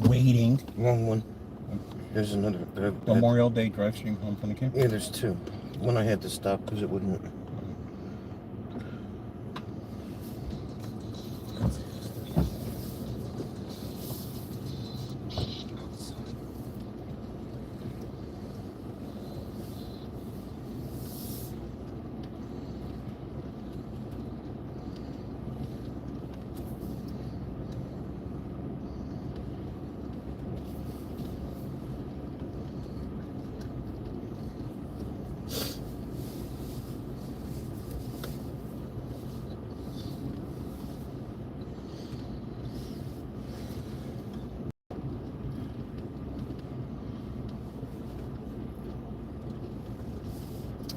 Waiting. Wrong one. There's another. Memorial Day Drivestream Homecoming Camp? Yeah, there's two. One I had to stop because it wouldn't.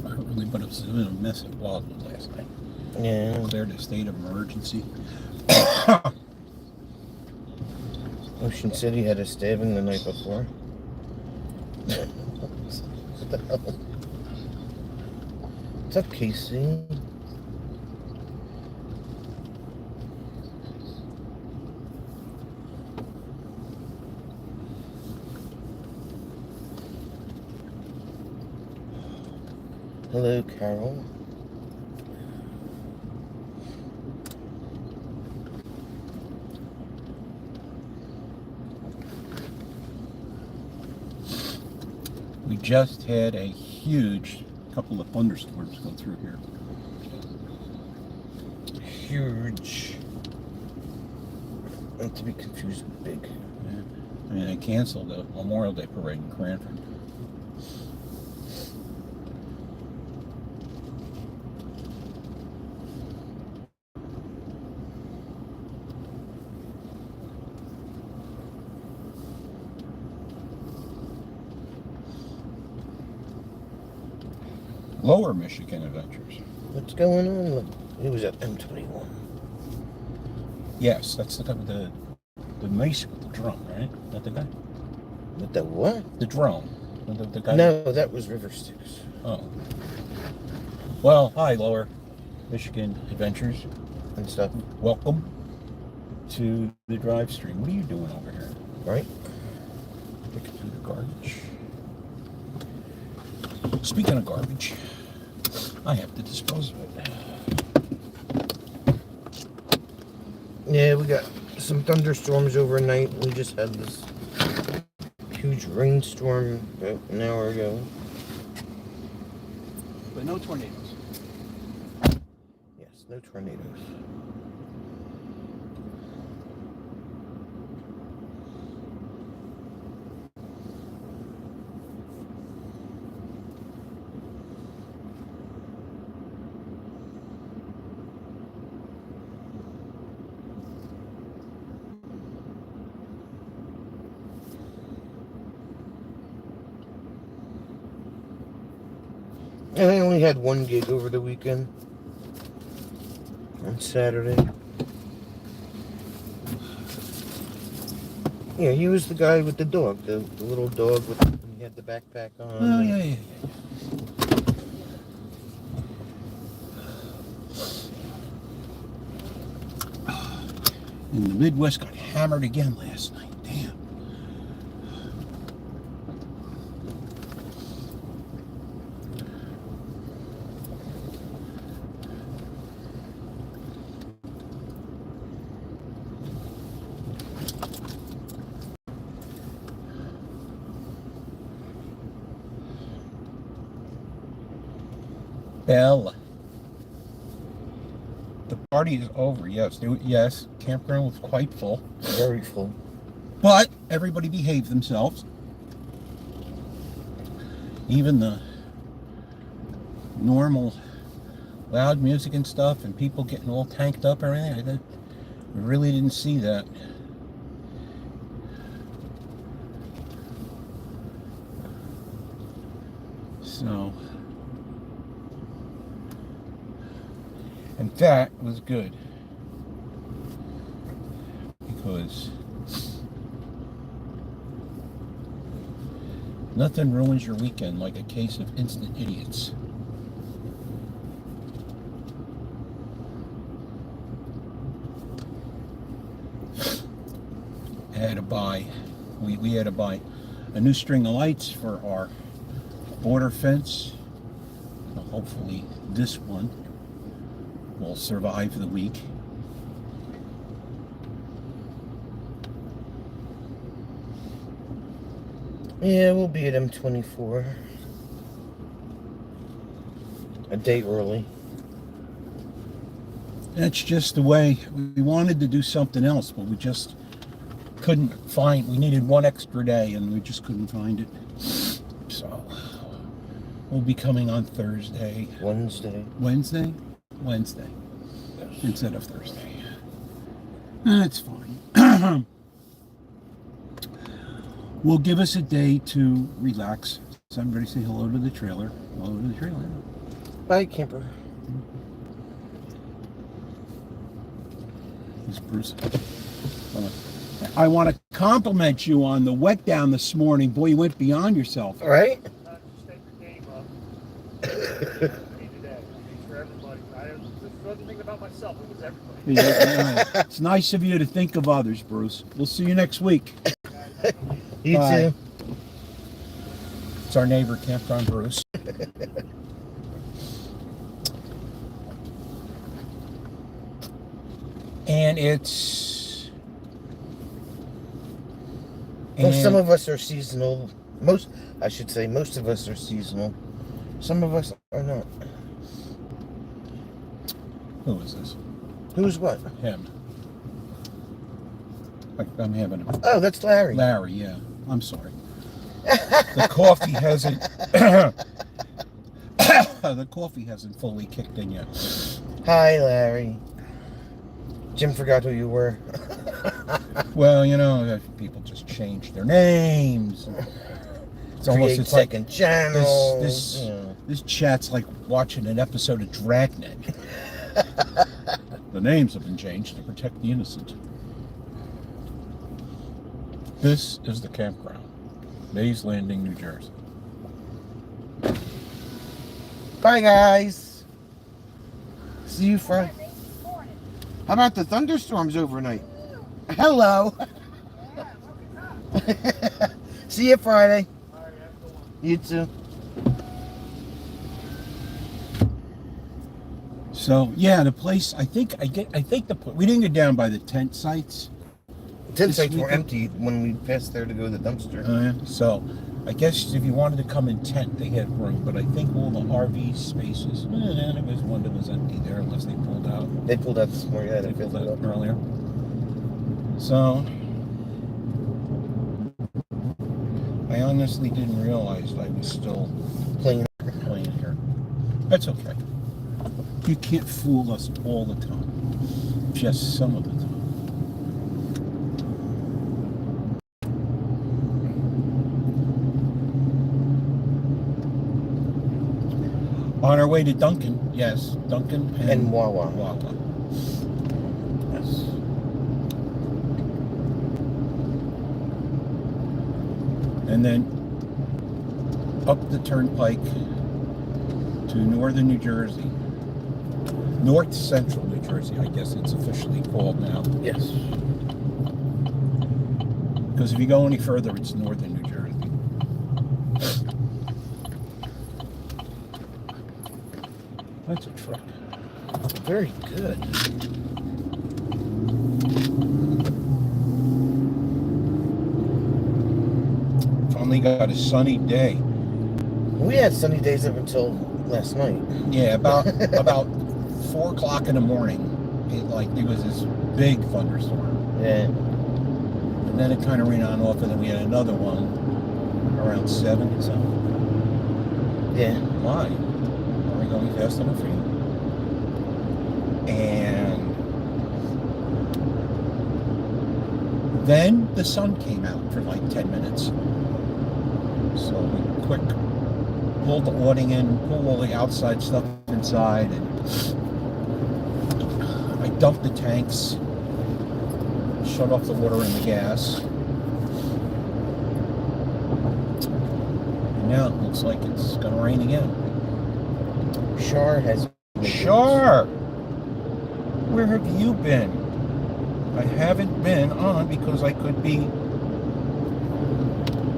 Really, but it was a mess it was last night. Yeah. Declared a state of emergency. Ocean City had a stabbing the night before. What the hell? What's up, Casey? Hello, Carol. We just had a huge couple of thunderstorms go through here. Huge. Not to be confused with big. Yeah. And they canceled the Memorial Day parade in Cranford. Lower Michigan Adventures. What's going on? Look, he was at M21. Yes, that's the mace with the drum, right? Not the guy. With the what? The drone. The guy. No, that was River Styx. Oh. Well, hi, Lower Michigan Adventures And stuff. Welcome to the Drivestream. What are you doing over here? Right? Picking through the garbage. Speaking of garbage, I have to dispose of it. Yeah, we got some thunderstorms overnight. We just had this huge rainstorm about an hour ago. But no tornadoes. Yes, no tornadoes. And I only had one gig over the weekend. On Saturday. Yeah, he was the guy with the dog. The little dog with he had the backpack on. Oh, yeah. And the Midwest got hammered again last night. Damn. Bella. The party is over. Yes, yes. Campground was quite full. Very full. But everybody behaved themselves. Even the normal loud music and stuff, and people getting all tanked up and everything. We really didn't see that. So, and that was good, because nothing ruins your weekend like a case of instant idiots. had to buy, we had to buy a new string of lights for our border fence. Well, hopefully this one will survive the week. Yeah, we'll be at M24. A day early. That's just the way. We wanted to do something else, but we just couldn't find. We needed one extra day, and we just couldn't find it. So we'll be coming on Thursday. Wednesday. Wednesday? Wednesday. Yes. Instead of Thursday. That's fine. Will give us a day to relax. Somebody say hello to the trailer. Hello to the trailer. Bye, camper. This Bruce. I want to compliment you on the wet down this morning. Boy, you went beyond yourself. All right. Just take your game up. I needed that. For everybody. I wasn't thinking about myself. It was everybody. Yeah, it's nice of you to think of others, Bruce. We'll see you next week. You Bye. too. It's our neighbor, Campground Bruce. And it's... Well, some of us are seasonal. Most of us are seasonal. Some of us are not. Who is this? Who's what? Him. I'm having a... Oh, that's Larry. Larry, yeah. I'm sorry. The coffee hasn't... the coffee hasn't fully kicked in yet. Hi, Larry. Jim forgot who you were. Well, you know, people just change their names. It's almost Create it's like second channel. this chat's like watching an episode of Dragnet. The names have been changed to protect the innocent. This is the campground, Mays Landing, New Jersey. Bye, guys. See you Friday. How about the thunderstorms overnight? Hello. See you Friday. You too. So yeah, the place. I think we didn't get down by the tent sites. Tent sites were empty when we passed there to go to the dumpster. So I guess if you wanted to come in tent, they had room. But I think all the RV spaces, there was one that was empty there, unless they pulled out. They pulled out this morning. Yeah, They they pulled filled it out up. earlier. So I honestly didn't realize I was still Playing. playing here. That's okay. You can't fool us all the time. Just some of the time. On our way to Duncan, yes, Duncan And Wawa. Wawa. Yes. And then up the turnpike to northern New Jersey. North Central New Jersey, I guess it's officially called now. Yes. Because if you go any further, it's northern New Jersey. That's a truck. Very good. Finally got a sunny day. We had sunny days up until last night. Yeah, about 4 o'clock in the morning. It was this big thunderstorm. Yeah. And then it kind of ran on off, and then we had another one around 7 or something. Yeah. Why? Are we going fast enough for you? And then the sun came out for like 10 minutes. So we quick pulled the awning in, pulled all the outside stuff inside, and I dumped the tanks, shut off the water and the gas. And now it looks like it's gonna rain again. Shar has. Sure. Where have you been? I haven't been on because I could be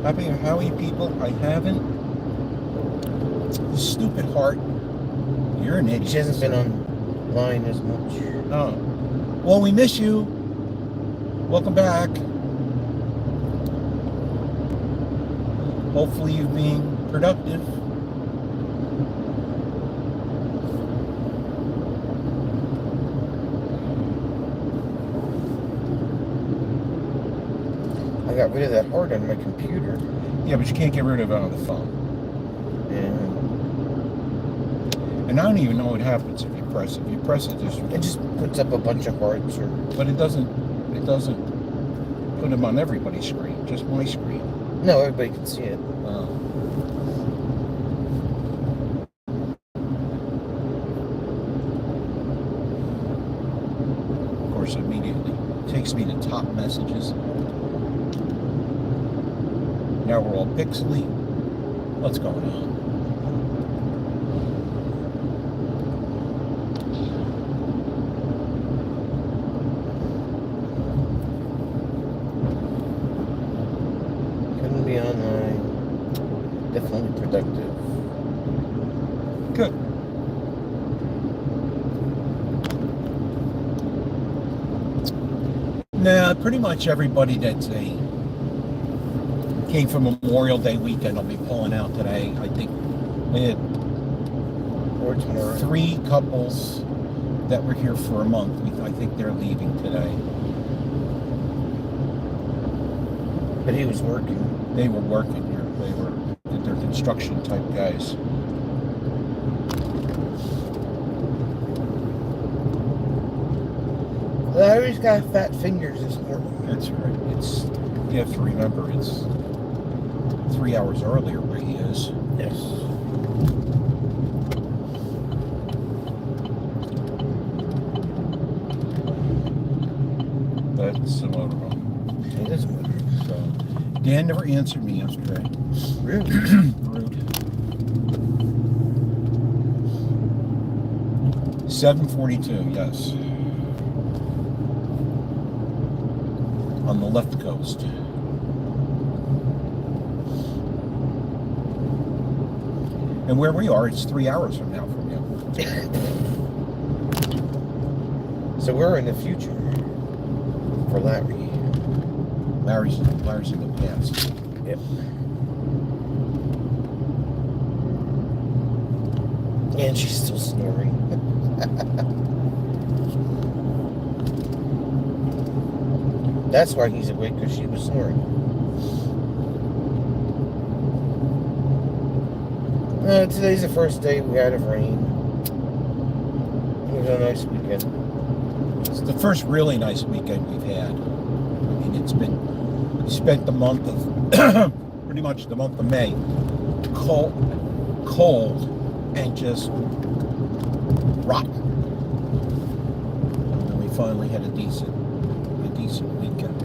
happy. Howie people, I haven't. Stupid heart. You're an idiot. She hasn't been online as much. Oh. Well, we miss you. Welcome back. Hopefully you're being productive. I got rid of that heart on my computer. Yeah, but you can't get rid of it on the phone. Yeah. And I don't even know what happens if you press it. If you press it, It just puts up a bunch of hearts, but it doesn't put them on everybody's screen, just my screen. no, everybody can see it. Of course, immediately takes me to top messages. Now we're all pixely. What's going on? Couldn't be online. Definitely productive. Good. Nah, pretty much everybody that's came from Memorial Day weekend will be pulling out today. I think we had Or tomorrow. 3 couples that were here for a month. I think they're leaving today. But he was working. They were working here. They're construction type guys. Larry's got fat fingers this morning. That's right. You have to remember it's 3 hours earlier where he is. Yes. That's the motorhome. It is winter. So Dan never answered me yesterday. Really? Rude. 7:42, yes. On the left coast. And where we are, it's 3 hours from now from you. So we're in the future for Larry. Larry's in the past. Yep. And she's still snoring. That's why he's awake, because she was snoring. Today's the first day we had of rain. It was a nice weekend. It's the first really nice weekend we've had. I mean, we spent the month of, pretty much the month of May, cold and just rotten. And then we finally had a decent weekend.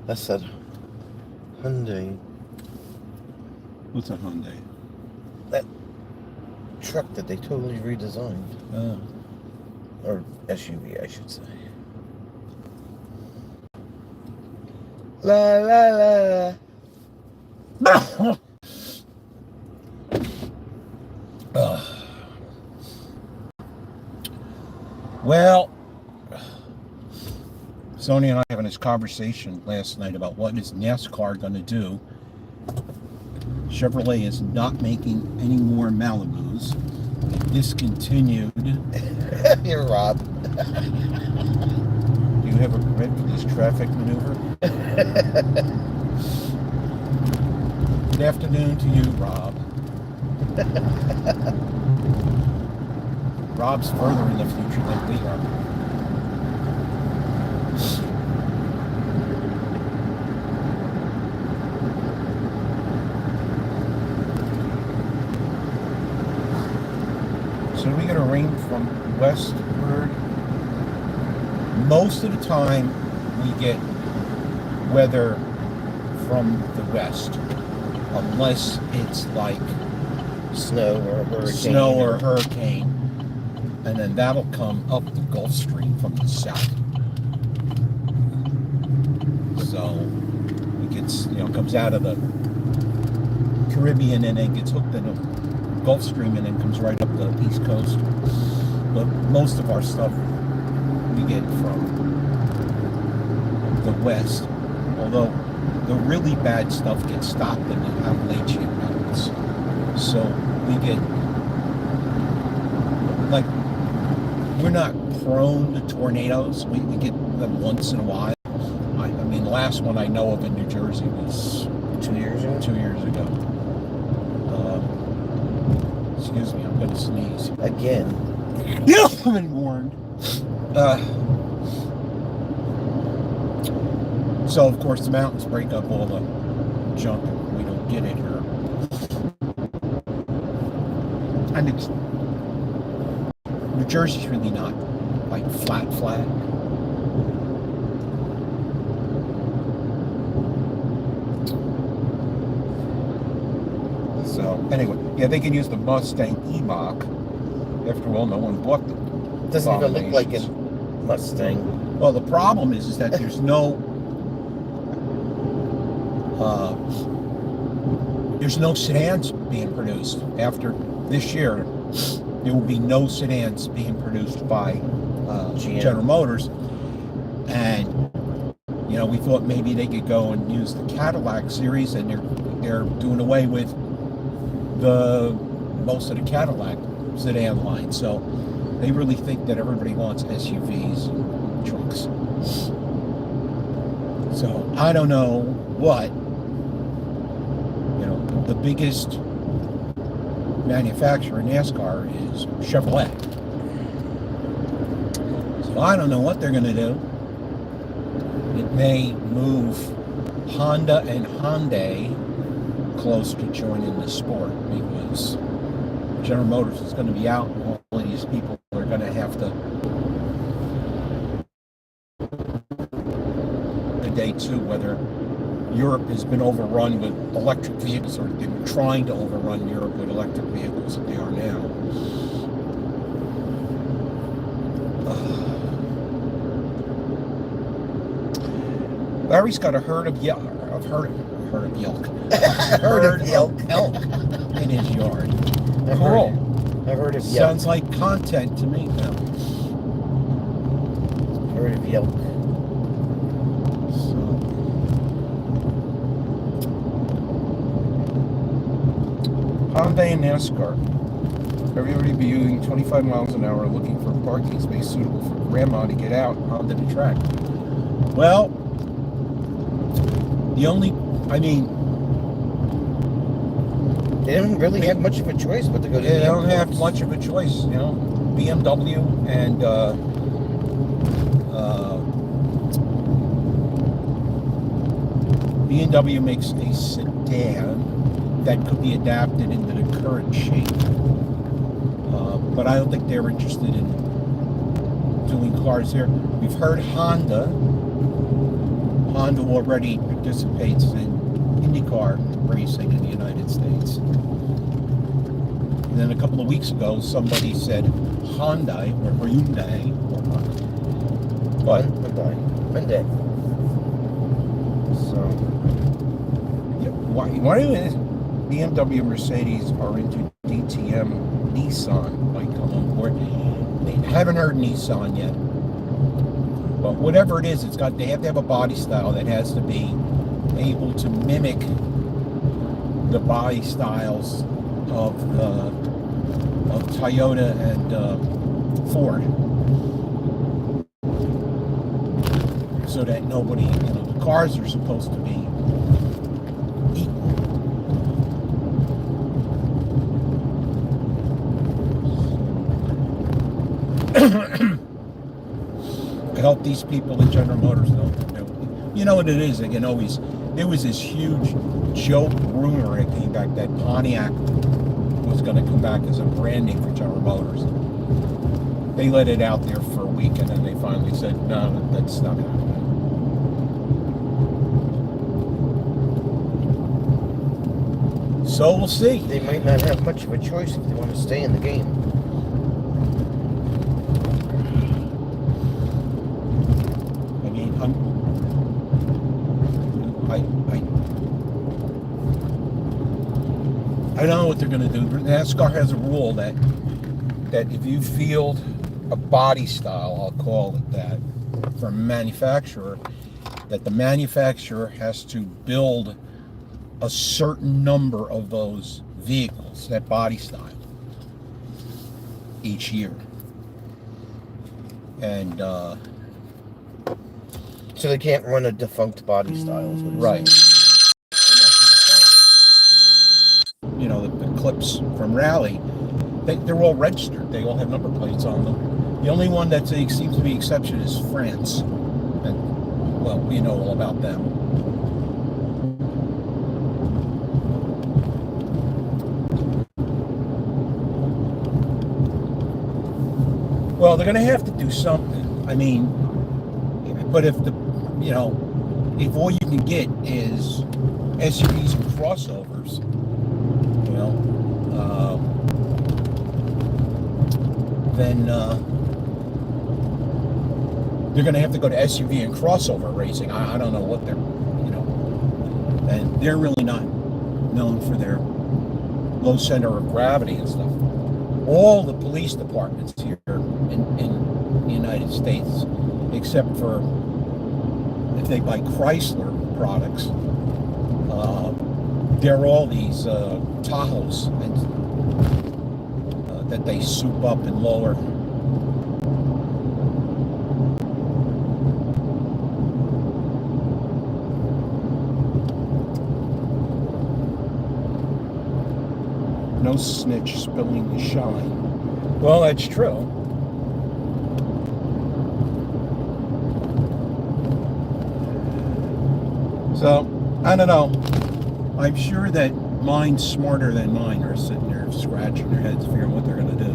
That's that Hyundai. What's a Hyundai? That truck that they totally redesigned. Oh. Or SUV, I should say. La la la. Well, Sony and I having this conversation last night about what is NASCAR going to do. Chevrolet is not making any more Malibus. They discontinued. You're Rob. Do you have a permit for this traffic maneuver? Good afternoon to you, Rob. Rob's further in the future than we are. So we get a rain from westward. Most of the time we get weather from the west, unless it's like Snow or a hurricane. snow or hurricane, and then that'll come up the Gulf Stream from the south. So it gets, comes out of the Caribbean and then gets hooked in the Gulf Stream and then comes right up the East Coast. But most of our stuff we get from the west, although the really bad stuff gets stopped in the Appalachian Mountains. So we get, like, we're not prone to tornadoes. We get them once in a while. I mean, the last one I know of in New Jersey was 2 years ago. 2 years ago. Excuse me, I'm going to sneeze. Again. Yeah, I've been warned. So, of course, the mountains break up all the junk and we don't get it here. And it's, New Jersey's really not like flat. So, anyway, yeah, they can use the Mustang E-Mach. After all, no one bought them. Doesn't even look like a Mustang. Well, the problem is that there's no sedans being produced. After this year, there will be no sedans being produced by General Motors. And we thought maybe they could go and use the Cadillac series, and they're doing away with most of the Cadillac sedan line. So they really think that everybody wants SUVs and trucks. So I don't know what, the biggest manufacturer in NASCAR is Chevrolet. So I don't know what they're going to do. It may move Honda and Hyundai close to joining the sport, because General Motors is going to be out, and all of these people are going to have to today too, whether Europe has been overrun with electric vehicles, or they were trying to overrun Europe with electric vehicles that they are now. Larry's got a herd of elk in his yard. Cool. I've heard of yelk. Sounds like content to me now. Heard of yelk. Hyundai and NASCAR. Everybody viewing 25 miles an hour looking for a parking space suitable for grandma to get out onto the track. Well, they don't really have much of a choice but to go to the they don't have airports. much of a choice, BMW and BMW makes a sedan that could be adapted into the current shape. But I don't think they're interested in doing cars here. We've heard Honda already participates in IndyCar racing in the United States. And then a couple of weeks ago, somebody said Hyundai or Hyundai. But Hyundai. So, why is BMW and Mercedes are into DTM? Nissan might come on board. They haven't heard Nissan yet. But whatever it is, they have to have a body style that has to be able to mimic the body styles of Toyota and Ford, so that nobody, the cars are supposed to be equal. I hope these people at General Motors know what they're doing. You know what it is? There was this huge joke rumor that came back that Pontiac was going to come back as a branding for General Motors. They let it out there for a week, and then they finally said, no, that's not happening. So we'll see. They might not have much of a choice if they want to stay in the game. I mean, I don't know what they're going to do. NASCAR has a rule that if you field a body style, I'll call it that, from a manufacturer, that the manufacturer has to build a certain number of those vehicles, that body style, each year. And So they can't run a defunct body style. Is what it's right. saying. You know, the clips from Rally, they're all registered. They all have number plates on them. The only one that seems to be exception is France. And, well, we know all about them. Well, they're going to have to do something. I mean, but if if all you can get is SUVs and crossovers, then they're going to have to go to SUV and crossover racing. I don't know what they're, and they're really not known for their low center of gravity and stuff. All the police departments here in the United States, except for if they buy Chrysler products, they're all these Tahoes that they soup up and lower. No snitch spilling the shine. Well, that's true. So, I don't know. I'm sure that minds smarter than mine are sitting there scratching their heads, figuring what they're going to do.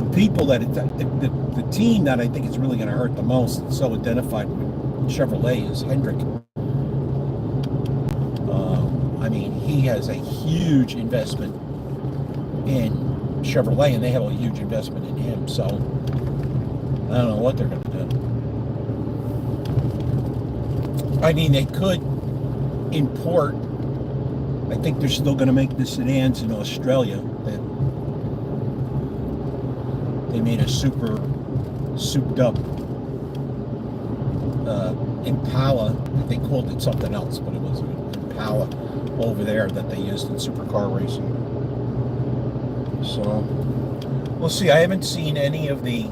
The people that the team that I think is really going to hurt the most, and so identified with Chevrolet, is Hendrick. I mean, he has a huge investment in Chevrolet, and they have a huge investment in him. So I don't know what they're going to do. I mean, they could import. I think they're still going to make the sedans in Australia. They made a super souped up Impala. They called it something else, but it was an Impala over there that they used in supercar racing. So we'll see. I haven't seen any of the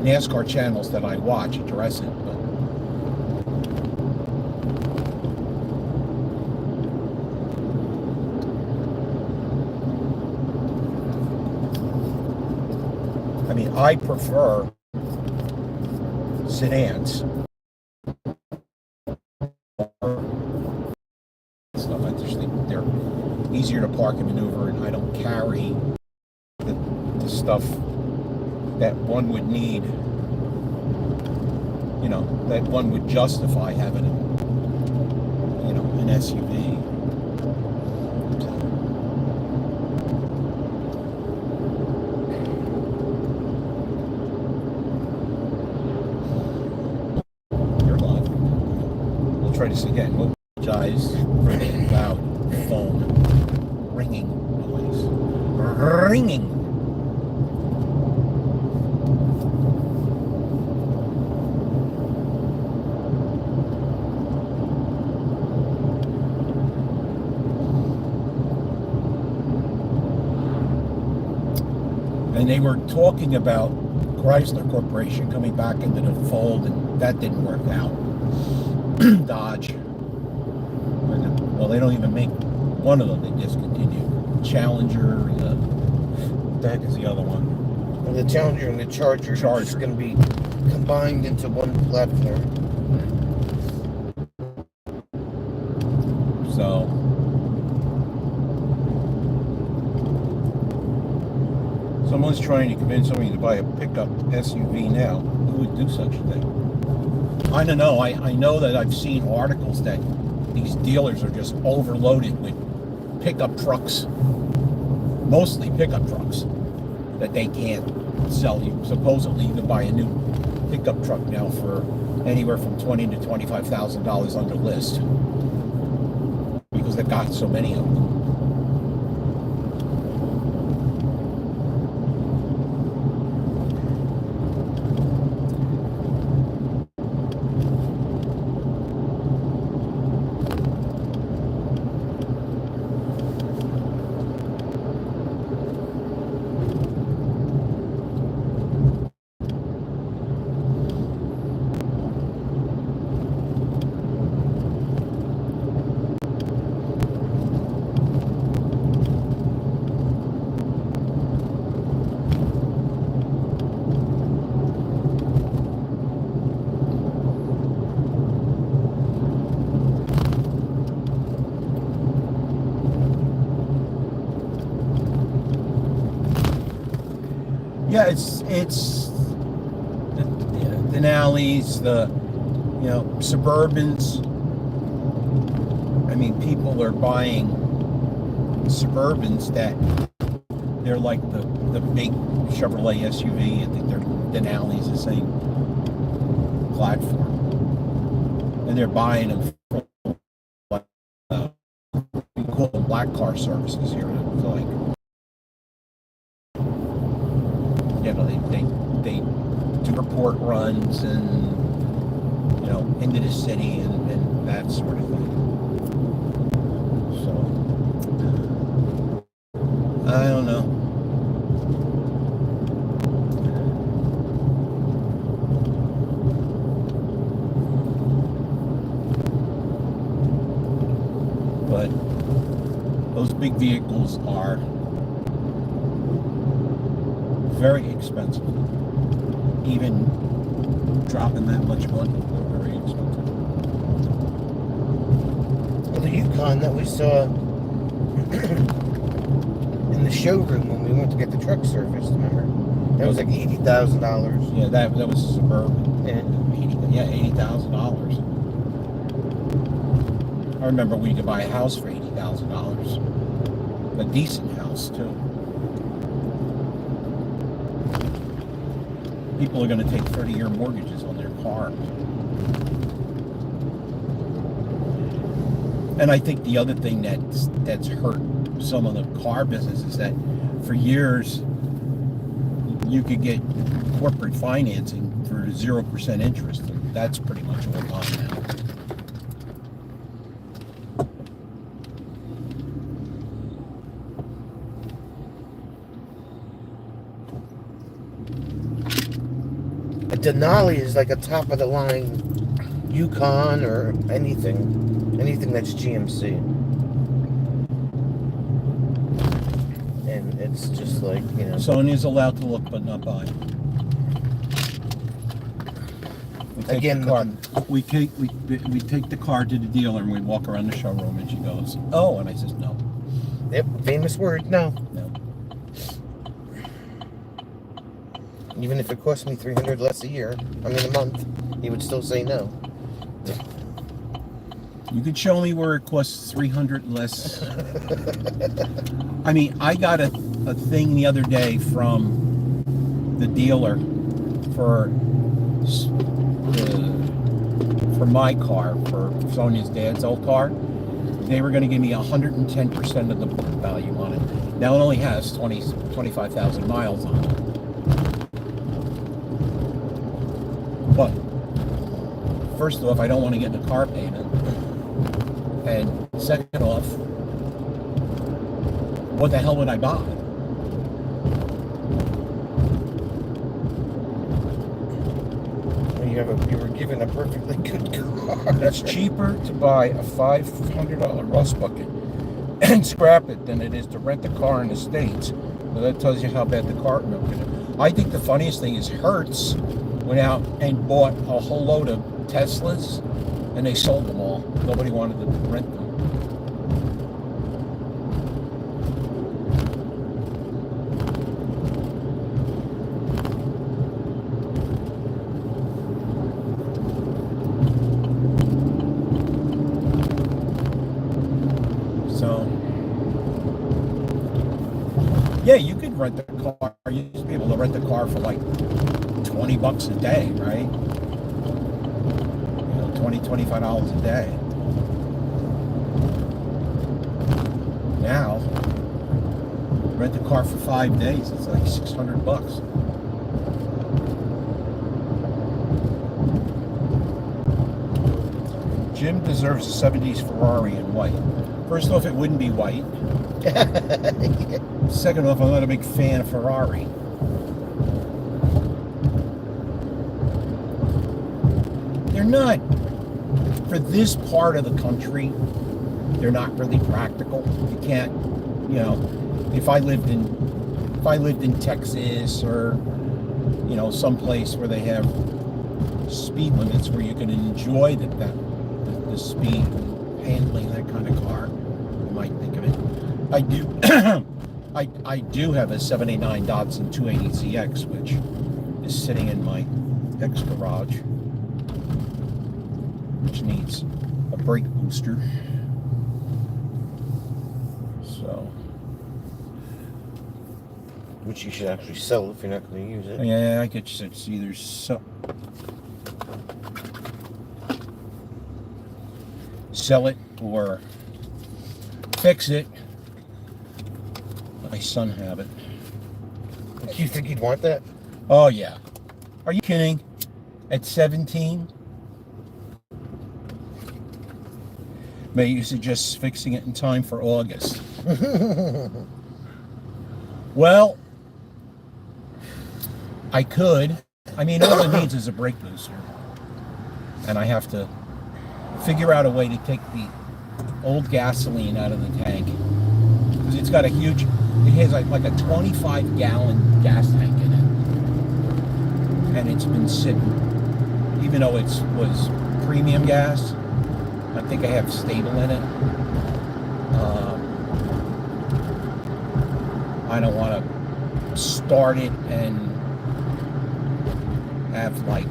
NASCAR channels that I watch address it, but I mean, I prefer sedans. Stuff. I just think they're easier to park and maneuver, and I don't carry the stuff that one would need, that one would justify having an SUV. You're live. We'll try this again. We'll apologize for the loud phone ringing noise. Ringing. And they were talking about Chrysler Corporation coming back into the fold, and that didn't work out. Dodge. Well, they don't even make one of them. They discontinued. Challenger. What the heck is the other one? And the Challenger and the Charger are just going to be combined into one platform. So someone's trying to convince somebody to buy a pickup SUV now. Who would do such a thing? I don't know. I know that I've seen articles that these dealers are just overloaded with pickup trucks, mostly pickup trucks, that they can't sell you. Supposedly, you can buy a new pickup truck now for anywhere from $20,000 to $25,000 under list because they've got so many of them. Yeah, it's the Denali's, the Suburbans. I mean, people are buying Suburbans that they're like the big Chevrolet SUV. I think they're Denali's, the same platform, and they're buying them for we call them black car services here. So like, they do report runs and into the city and that sort of thing. So I don't know. But those big vehicles are very expensive. Even dropping that much money, they're very expensive. Well, the Yukon that we saw in the showroom when we went to get the truck serviced, remember? That was like $80,000. Yeah, that was a Suburban. Yeah. $80,000. I remember we could buy a house for $80,000. A decent house too. People are going to take 30-year mortgages on their car. And I think the other thing that's hurt some of the car business is that for years you could get corporate financing for 0% interest, and that's pretty much all gone now. A Denali is like a top of the line Yukon or anything that's GMC. And it's just like, Sonia's allowed to look but not buy. Again, we take the car to the dealer and we walk around the showroom and she goes, "Oh," and I says, "No." Yep, famous word, no. No. Even if it cost me $300 less a month, he would still say no. You could show me where it costs $300 less. I mean, I got a thing the other day from the dealer for my car, for Sonia's dad's old car. They were going to give me 110% of the book value on it. Now it only has 25,000 miles on it. But first off, I don't want to get in a car payment. And second off, what the hell would I buy? You were given a perfectly good car. It's cheaper to buy a $500 rust bucket and scrap it than it is to rent a car in the States. So that tells you how bad the car milk is. I think the funniest thing is Hertz went out and bought a whole load of Teslas and they sold them all. Nobody wanted to rent them. So, yeah, you could rent the car. You used to be able to rent the car for like $20 a day, right? You know, $25 a day. Now, rent the car for 5 days. It's like $600. Jim deserves a 70s Ferrari in white. First off, it wouldn't be white. Second off, I'm not a big fan of Ferrari. They're not, for this part of the country, they're not really practical. You can't, you know, if I lived in Texas or, you know, someplace where they have speed limits where you can enjoy the speed handling that kind of car, you might think of it. I do I do have a 789 Datsun 280ZX, which is sitting in my ex garage, which needs a brake booster. So, which you should actually sell if you're not going to use it. yeah, I could either sell it or fix it. My son have it. Do you think he'd want that? Oh yeah. Are you kidding? At 17? Maybe you suggest fixing it in time for August. Well, I could. I mean, all it needs is a brake booster. And I have to figure out a way to take the old gasoline out of the tank. Because it's got a huge, it has like a 25-gallon gas tank in it. And it's been sitting, even though it was premium gas, I think I have stable in it. I don't want to start it and have like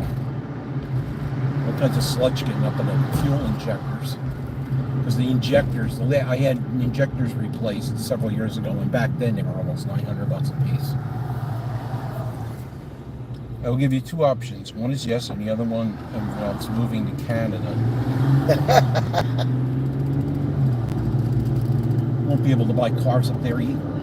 all kinds of sludge getting up in the fuel injectors. Because the injectors, I had injectors replaced several years ago, and back then they were almost $900 a piece. I will give you two options. One is yes, and the other one involves moving to Canada. Won't be able to buy cars up there either.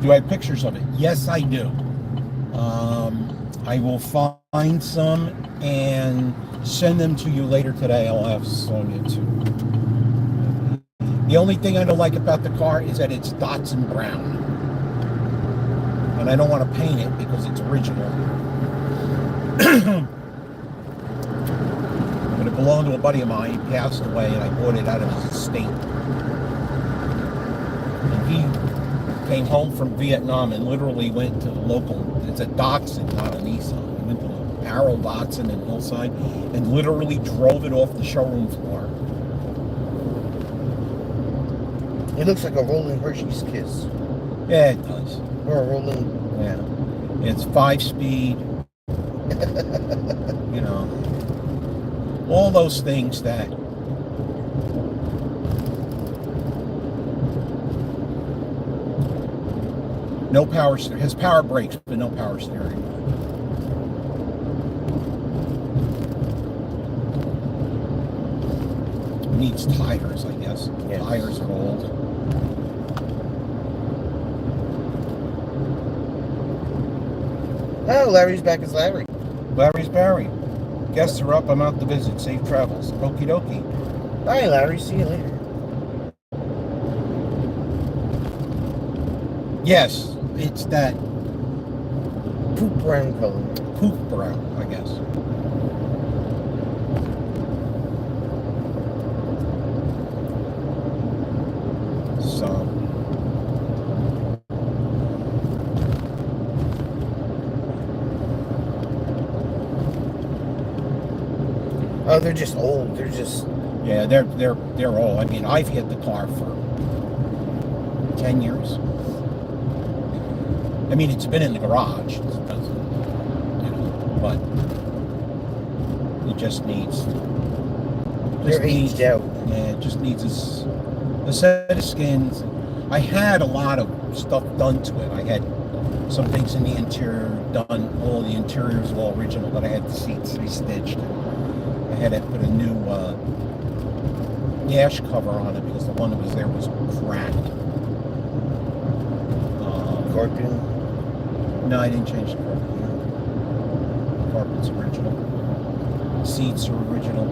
Do I have pictures of it? Yes, I do. I will find some and send them to you later today. I'll have Sonia too. The only thing I don't like about the car is that it's Datsun brown. And I don't want to paint it because it's original. But it belonged to a buddy of mine. He passed away and I bought it out of his estate. And he came home from Vietnam and literally went to the local, it's a Datsun, not a Nissan. He went to the Arrow Datsun in Hillside and literally drove it off the showroom floor. It looks like a rolling Hershey's Kiss. Yeah, it does. Or a rolling... Yeah. It's 5-speed. You know. All those things that no power steering. Has power brakes, but no power steering. Needs tires, I guess. Yes. Tires are old. Oh, Larry's back as Larry. Larry's Barry. Guests are up. I'm out to visit. Safe travels. Okie dokie. Bye, Larry. See you later. Yes, it's that Poop brown color. poop brown, I guess. So, Oh, they're just old. They're just... yeah, they're old. I mean, I've had the car for 10 years. I mean, it's been in the garage, but it just needs. They're aged out. Yeah, it just needs a set of skins. I had a lot of stuff done to it. I had some things in the interior done. All the interiors were all original, but I had the seats restitched. I had to put a new dash cover on it because the one that was there was cracked. Carpet? No, I didn't change the carpet. The carpet's original. Seats are original.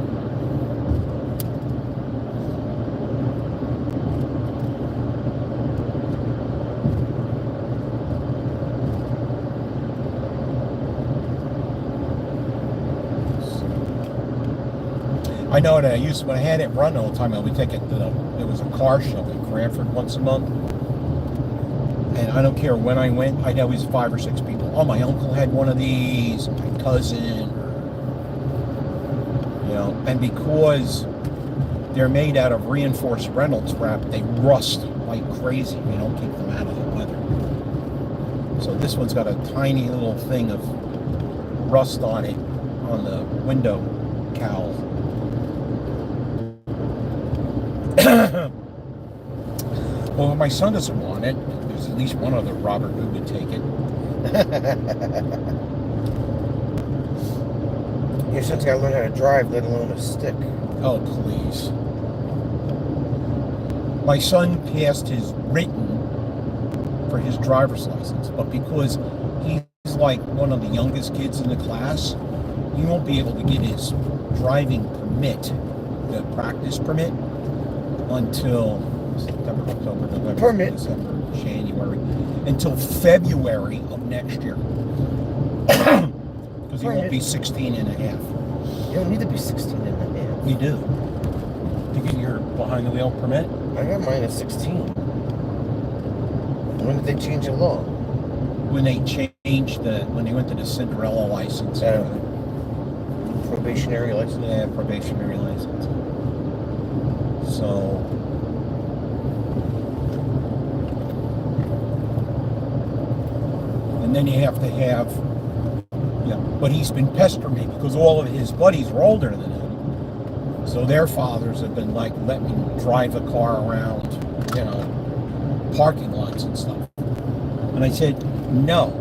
I know that when I had it run all the time, I would take it to there was a car show in Cranford once a month. And I don't care when I went, I'd always 5 or 6 people. Oh, my uncle had one of these, my cousin, and because they're made out of reinforced Reynolds wrap, they rust like crazy. You don't keep them out of the weather. So this one's got a tiny little thing of rust on it, on the window cowl. Well, my son doesn't want it. There's at least one other Robert who would take it. Your son's got to learn how to drive, let alone a stick. Oh, please. My son passed his written for his driver's license, but because he's like one of the youngest kids in the class, he won't be able to get his driving permit, the practice permit, until September, October, November, December, January, until February of next year. Because he won't be 16 and a half. You don't need to be 16 and a half. You do. To get your behind the wheel permit? I got mine at 16. When did they change the law? When they when they went to the Cinderella license. Probationary license? Yeah, probationary license. So, and then you have to have, but he's been pestering me because all of his buddies are older than him. So their fathers have been like, let me drive the car around, parking lots and stuff. And I said, no.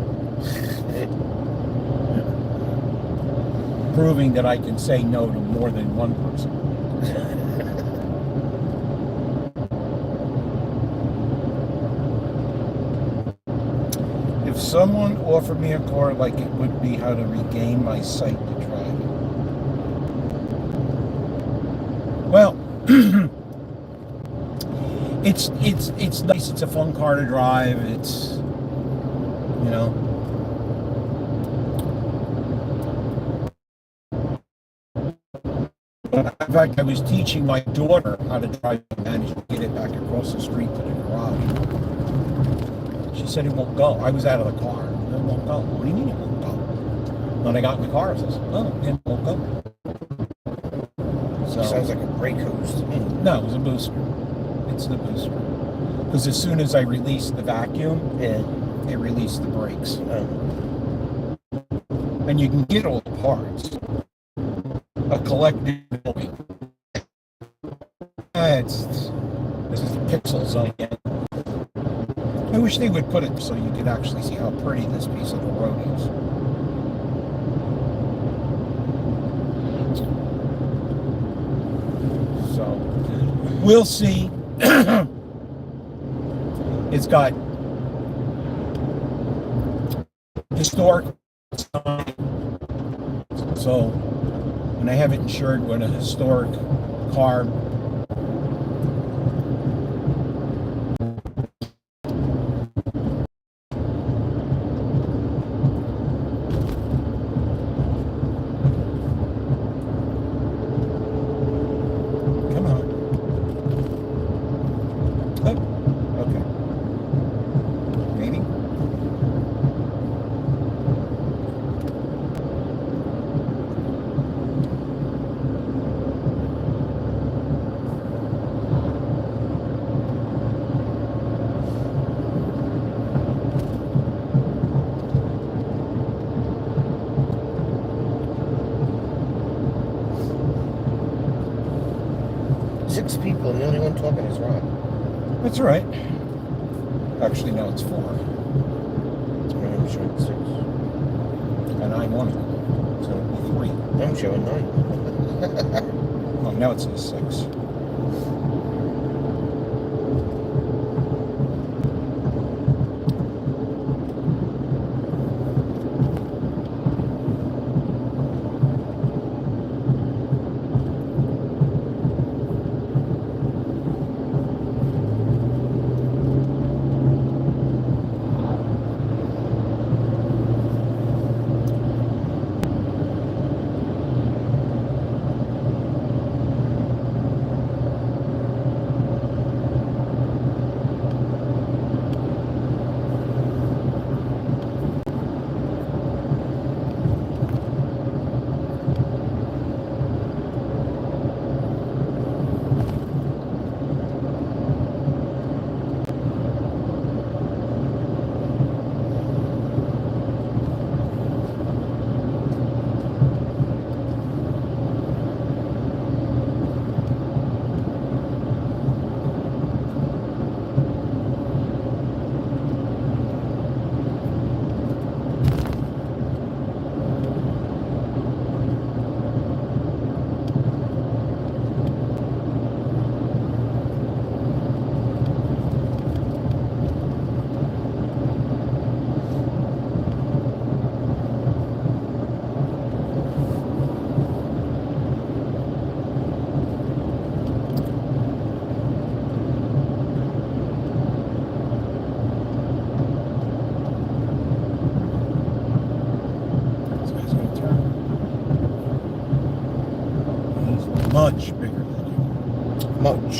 Proving that I can say no to more than one person. If someone offered me a car like it would be how to regain my sight to drive it. Well, it's nice. It's a fun car to drive. It's, In fact, I was teaching my daughter how to drive and managed to get it back across the street to the garage. She said it won't go. I was out of the car. It won't go. What do you mean it won't go? When I got in the car, I said, oh, it won't go. So, sounds like a brake hose to me. No, it was a booster. It's the booster. Because as soon as I released the vacuum, it released the brakes. And you can get all the parts. A collective building. This is the pixel zone again. I wish they would put it so you could actually see how pretty this piece of the road is. So, we'll see. It's got historic sign. So, and I have it insured with a historic car. Come on. Oh, okay. Maybe. I'm talking is wrong. That's all right. Actually, no, it's 4. I'm showing 6. And I'm one of them. So it'll be 3. I'm showing 9. Oh, now it says 6. Much bigger than you. Much.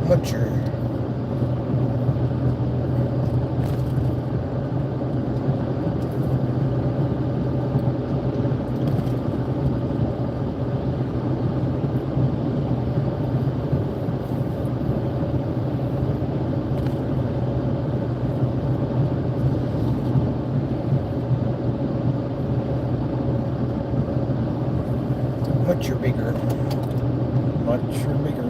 Mucher. Much bigger. Much bigger.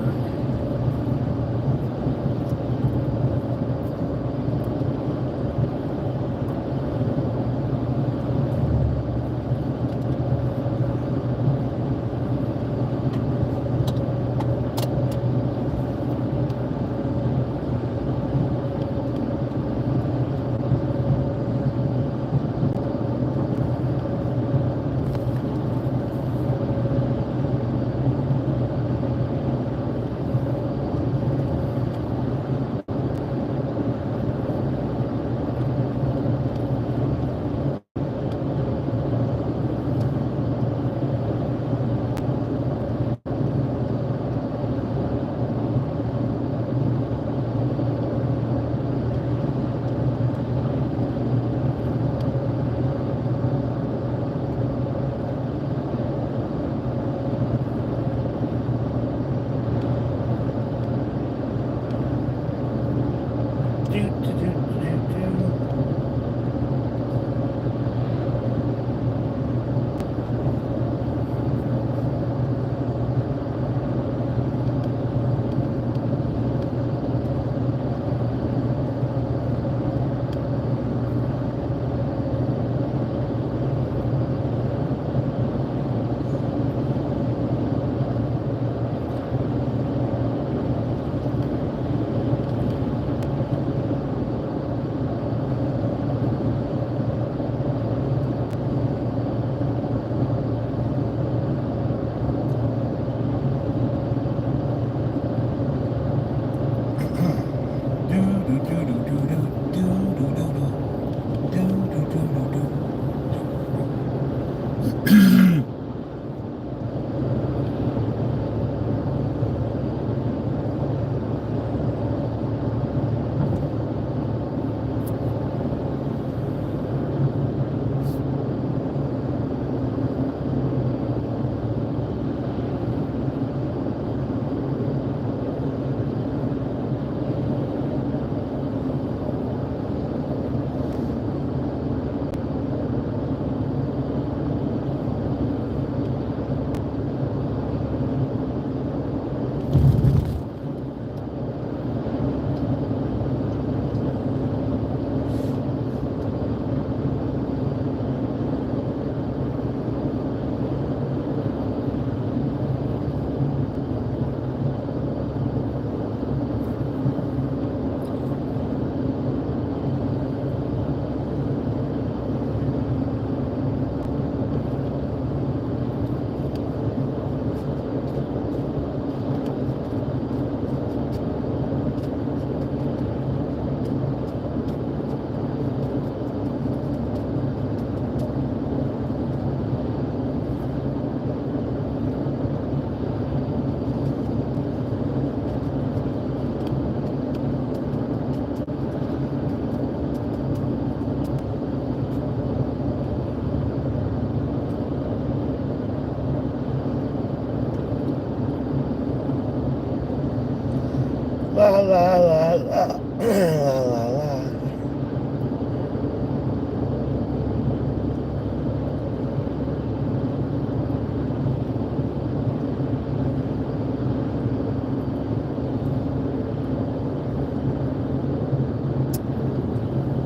la la la la la la.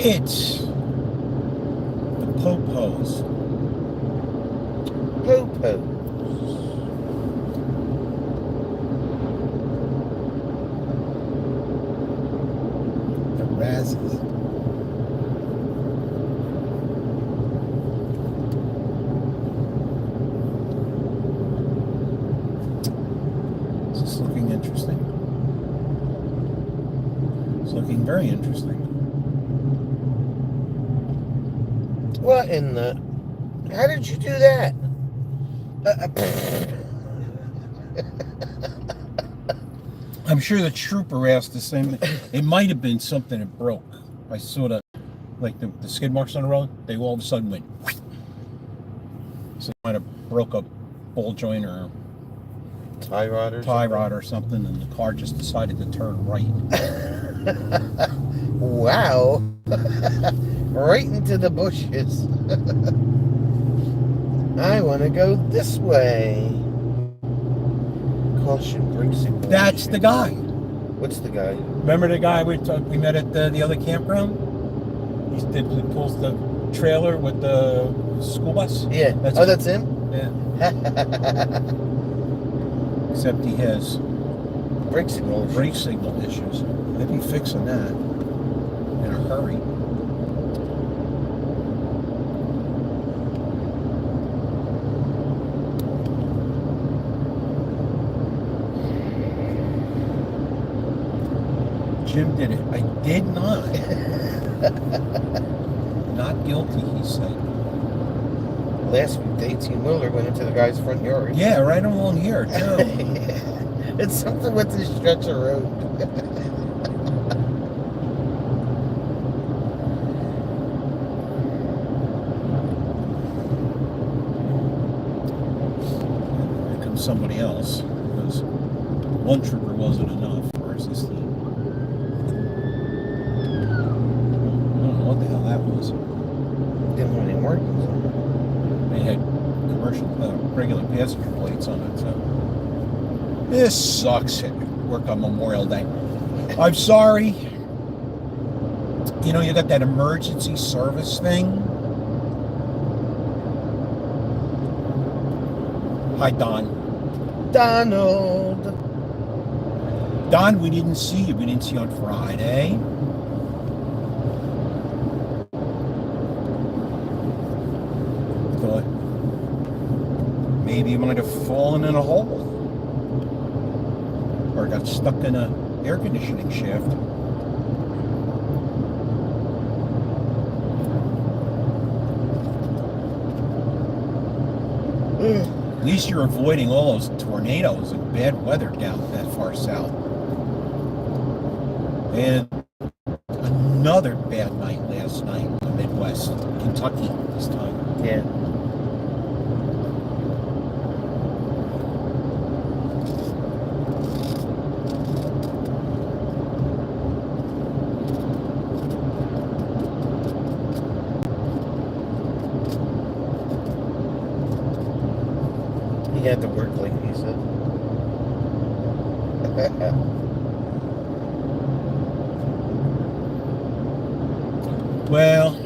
It's the Popos. Popo. The Razzes. This is looking interesting. It's looking very interesting. What in the? How did you do that? I'm sure the trooper asked the same thing. It might have been something that broke. I sort of, like the skid marks on the road, they all of a sudden went. So it might have broke a ball joint or Tie rod or something, and the car just decided to turn right. Wow. Right into the bushes. I want to go this way. Caution, brake signal. That's the guy. What's the guy? Remember the guy we met at the other campground? He pulls the trailer with the school bus? Yeah. That's him? Yeah. Except he has Brake signal. brake signal issues. Maybe fixing that in a hurry. Jim did it. I did not. Not guilty, he said. Last week, the 18-wheeler went into the guy's front yard. Yeah, right along here, too. It's something with this stretch of road. Here comes somebody else. Because one trooper wasn't enough. Where's this thing? I don't know what the hell that was. Didn't want any markings on They had commercial, regular passenger plates on it, so. This sucks at work on Memorial Day. I'm sorry. You know, you got that emergency service thing. Hi, Don. it. Donald. Don, we didn't see you. We didn't see you on Friday. Thought maybe you might have fallen in a hole. Or got stuck in a air conditioning shaft. At least you're avoiding all those tornadoes and bad weather down that far south. And another bad night last night in the Midwest, Kentucky this time. Yeah. He had to work late, he said. Well,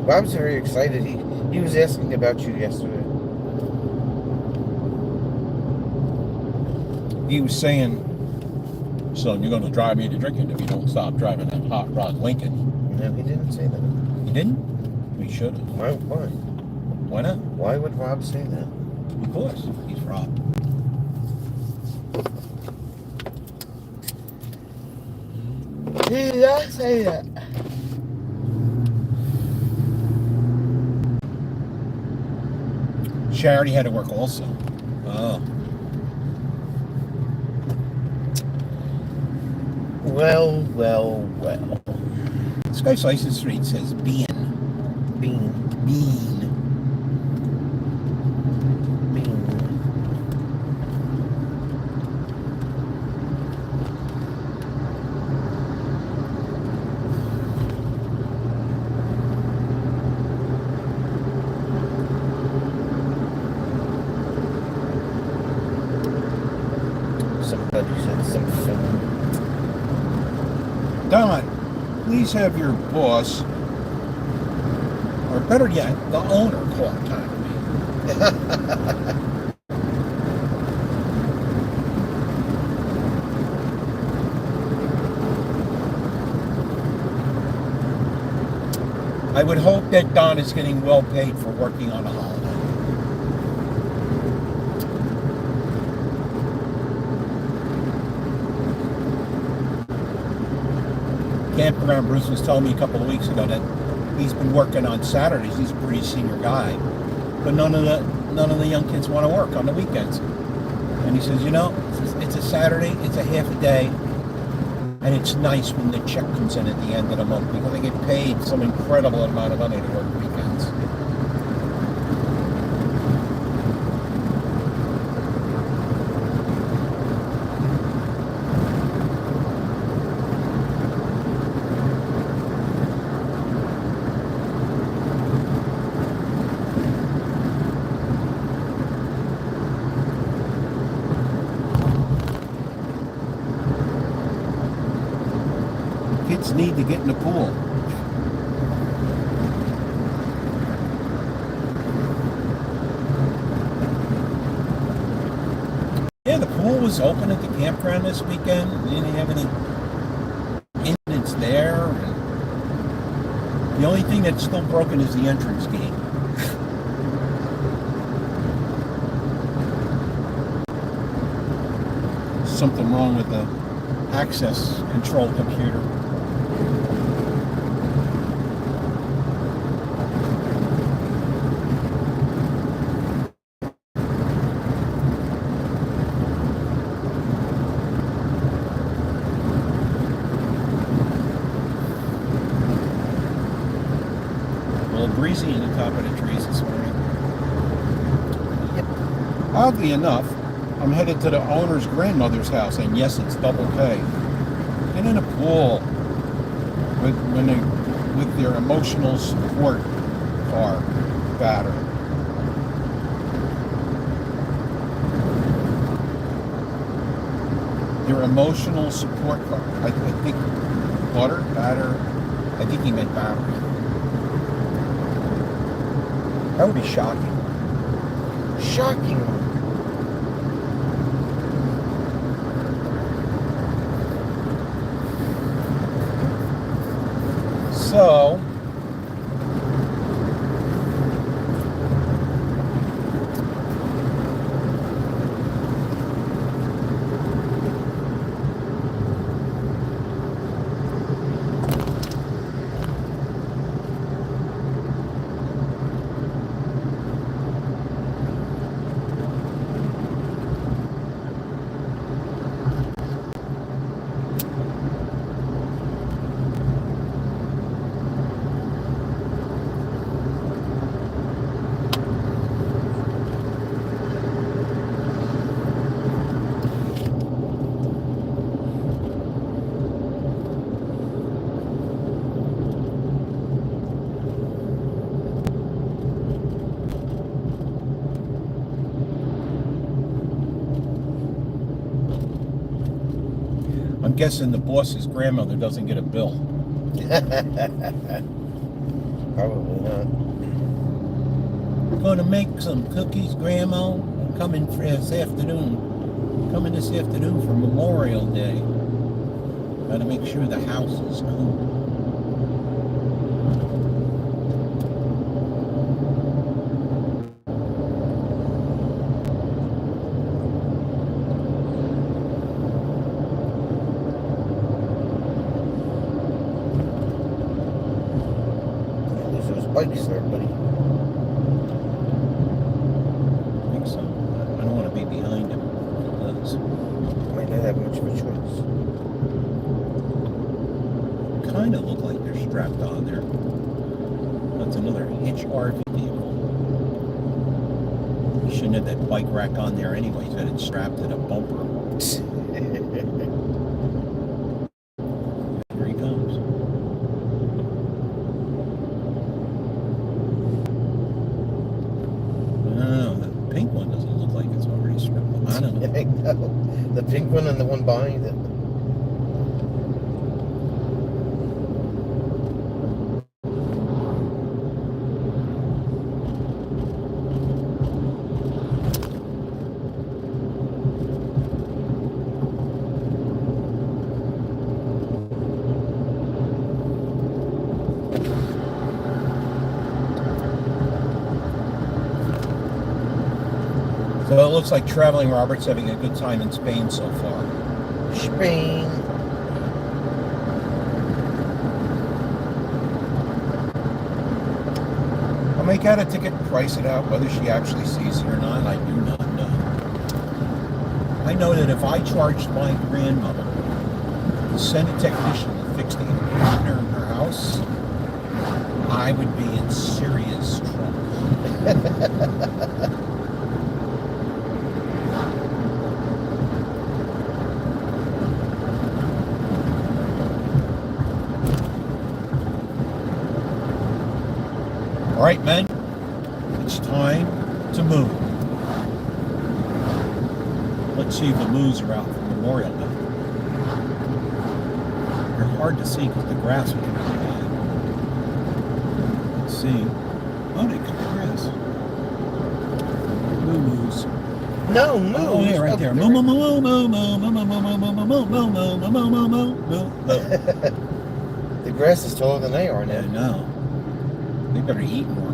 Bob's very excited. He was asking about you yesterday. he was saying, son, you're going to drive me to drinking if you don't stop driving that hot rod Lincoln. No, he didn't say that. He didn't? He should have. Why? Why not? Why would Rob say that? Of course. He's Rob. He did not say that. Charity had to work also. Oh. Well. This guy's license plate says Bean. Bean. always have your boss, or better yet, the owner call time to me. I would hope that Don is getting well paid for working on a holiday. Campground Bruce was telling me a couple of weeks ago that he's been working on Saturdays. He's a pretty senior guy, but none of the young kids want to work on the weekends. And he says, it's a Saturday, it's a half a day, and it's nice when the check comes in at the end of the month because they get paid some incredible amount of money to work weekends. Kids need to get in the pool. Yeah, the pool was open at the campground this weekend. We didn't have any incidents there. The only thing that's still broken is the entrance gate. Something wrong with the access control computer. A little breezy in the top of the trees this morning. Oddly enough, I'm headed to the owner's grandmother's house, and yes, it's double pay. Get in a pool with their emotional support car battery. Their emotional support car. I think I think he meant battery. That would be shocking. Shocking. So, I'm guessing the boss's grandmother doesn't get a bill. Probably not. Gonna make some cookies, Grandma. I'm coming this afternoon for Memorial Day. Gotta make sure the house is cool. Bikes there, buddy. I think so. I don't want to be behind him. Might not have much of a choice. Kind of look like they're strapped on there. That's another hitch RV vehicle. You shouldn't have that bike rack on there anyway. He's got it strapped to the bumper. Here he comes. The pink one doesn't look like it's already strapped on. I don't know. I know. The pink one and the one behind it. So it looks like Traveling Robert's having a good time in Spain so far. Spain. I'll make out a ticket and price it out. Whether she actually sees it or not, I do not know. I know that if I charged my grandmother to send a technician to fix the air conditioner in her house, I would be in serious trouble. All right, men, it's time to move. Let's see if the moose are out for Memorial Day. They're hard to see because the grass is really high. Let's see. Oh, they cut the grass. Moose. No, moo. Oh, yeah, right there. Moo, moo, moo, moo, moo, moo, moo, moo, moo, moo, moo, moo, moo, moo, moo, moo. The grass is taller than they are I now. know. They better eat more.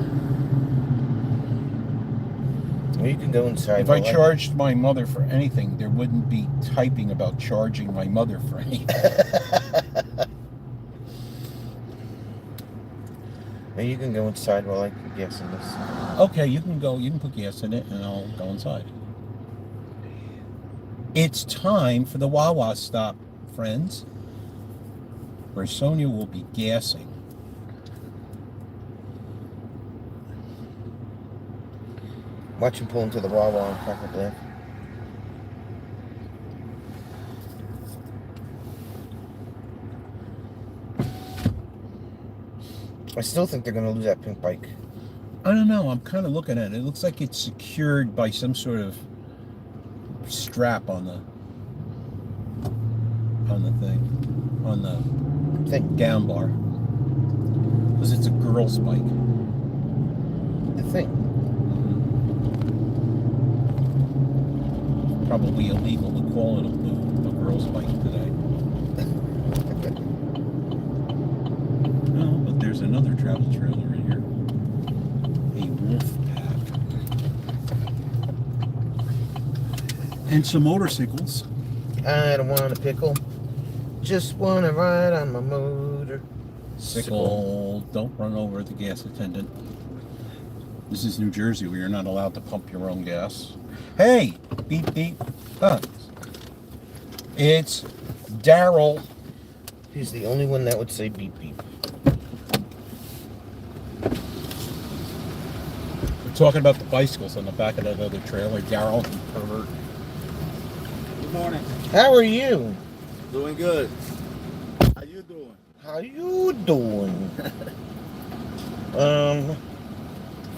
Well, you can go inside. If I charged my mother for anything, there wouldn't be typing about charging my mother for anything. Well, you can go inside while I put gas in this. Okay, you can go. You can put gas in it, and I'll go inside. It's time for the Wawa stop, friends, where Sonia will be gassing. Watch him pull into the Wawa and crack up there. I still think they're going to lose that pink bike. I don't know. I'm kind of looking at it. It looks like it's secured by some sort of strap on the Thing. down bar. Because it's a girl's bike. The thing. Probably illegal to call it a girl's bike today. No, but there's another travel trailer in here. A wolf pack. And some motorcycles. I don't want a pickle. Just want to ride on my motor. Sickle. Don't run over the gas attendant. This is New Jersey where you're not allowed to pump your own gas. Hey! Beep, beep. It's Daryl. He's the only one that would say beep beep. We're talking about the bicycles on the back of that other trailer. Daryl, you pervert. Good morning. How are you? Doing good. How you doing? How you doing?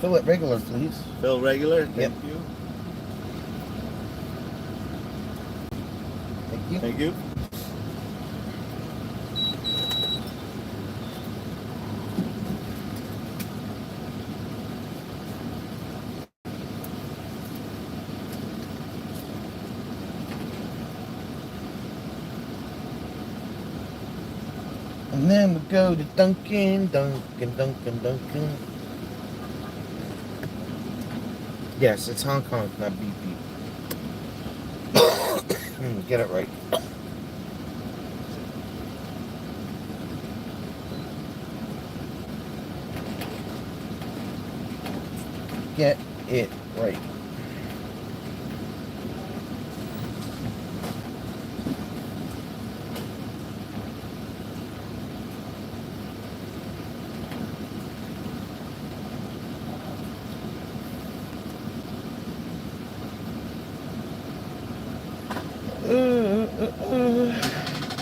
Fill it regular, please. Fill regular. Yep. Thank you. Thank you. Thank you. And then we go to Dunkin'. Yes, it's Hong Kong, not beep beep. Get it right. Get it right.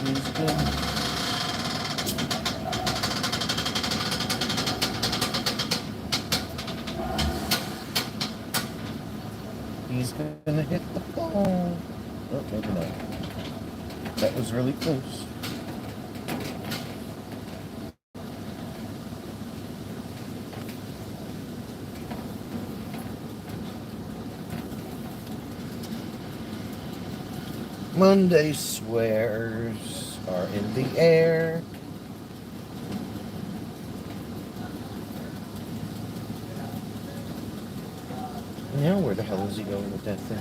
He's good. He's gonna hit the ball. Oh, maybe not. That was really close. Monday swears are in the air. Now where the hell is he going with that thing?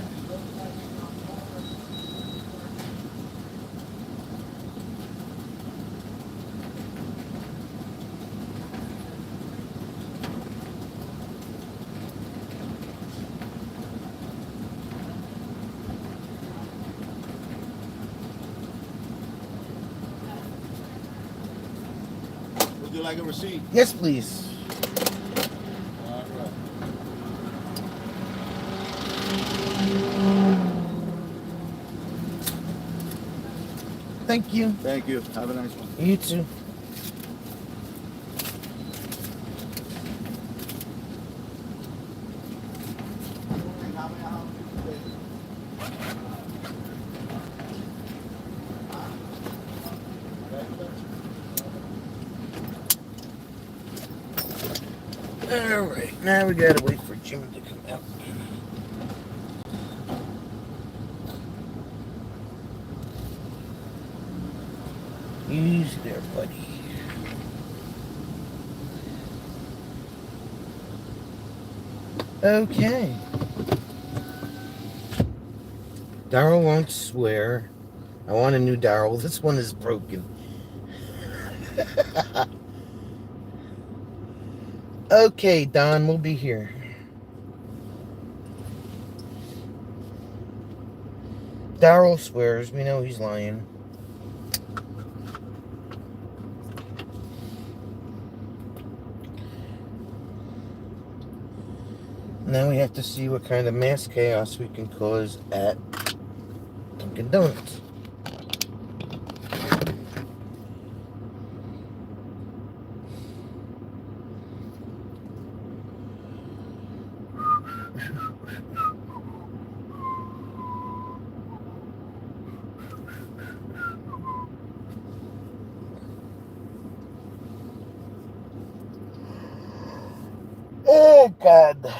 Would you like a receipt? Yes, please. All right. Thank you. Thank you. Have a nice one. You too. Alright, now we gotta wait for Jim to come out. Easy there, buddy. Okay. Daryl won't swear. I want a new Daryl. This one is broken. Okay, Don, we'll be here. Daryl swears. We know he's lying. Now we have to see what kind of mass chaos we can cause at Dunkin' Donuts. Oh, God.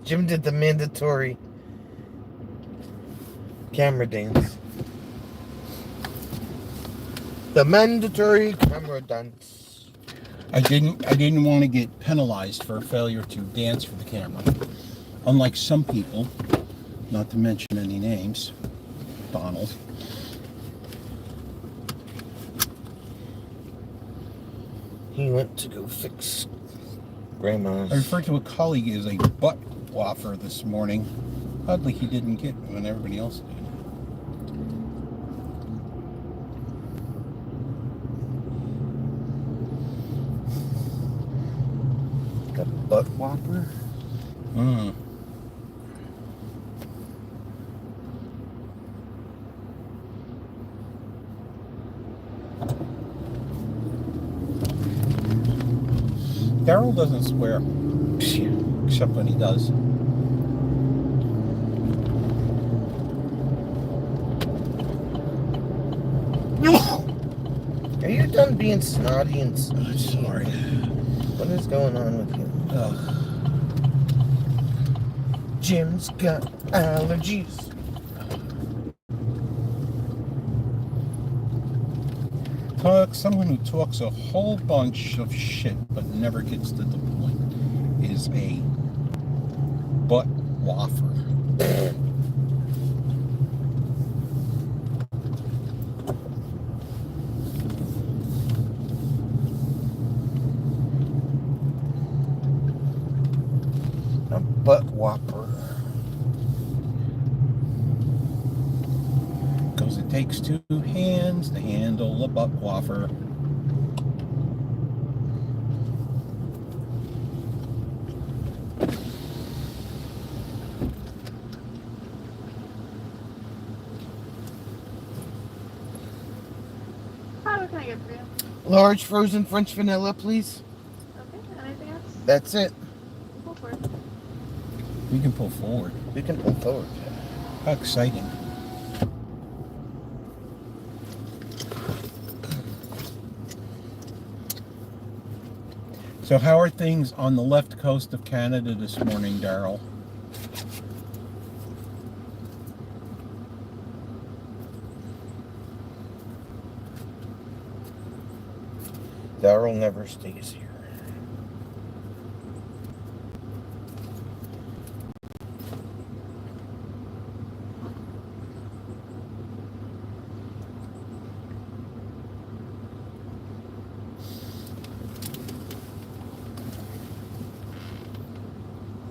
Jim did the mandatory camera dance. The mandatory camera dance. I didn't want to get penalized for a failure to dance for the camera. Unlike some people, not to mention any names, Donald. He went to go fix Grandma's. I referred to a colleague as a butt waffer this morning. Oddly, he didn't get it when everybody else did. The butt whopper? Mm. Daryl doesn't swear, except when he does. Are you done being snotty and sneaky? Sorry. What is going on with you? Ugh. Jim's got allergies. Someone who talks a whole bunch of shit but never gets to the point is a butt waffer. A butt whopper. Because it takes two hands to handle a butt waffer. Hi, what can I get for you? Large frozen French vanilla, please. Okay, anything else? That's it. Go for it. We can pull forward. You can pull forward. How exciting. So how are things on the left coast of Canada this morning, Daryl? Daryl never stays here.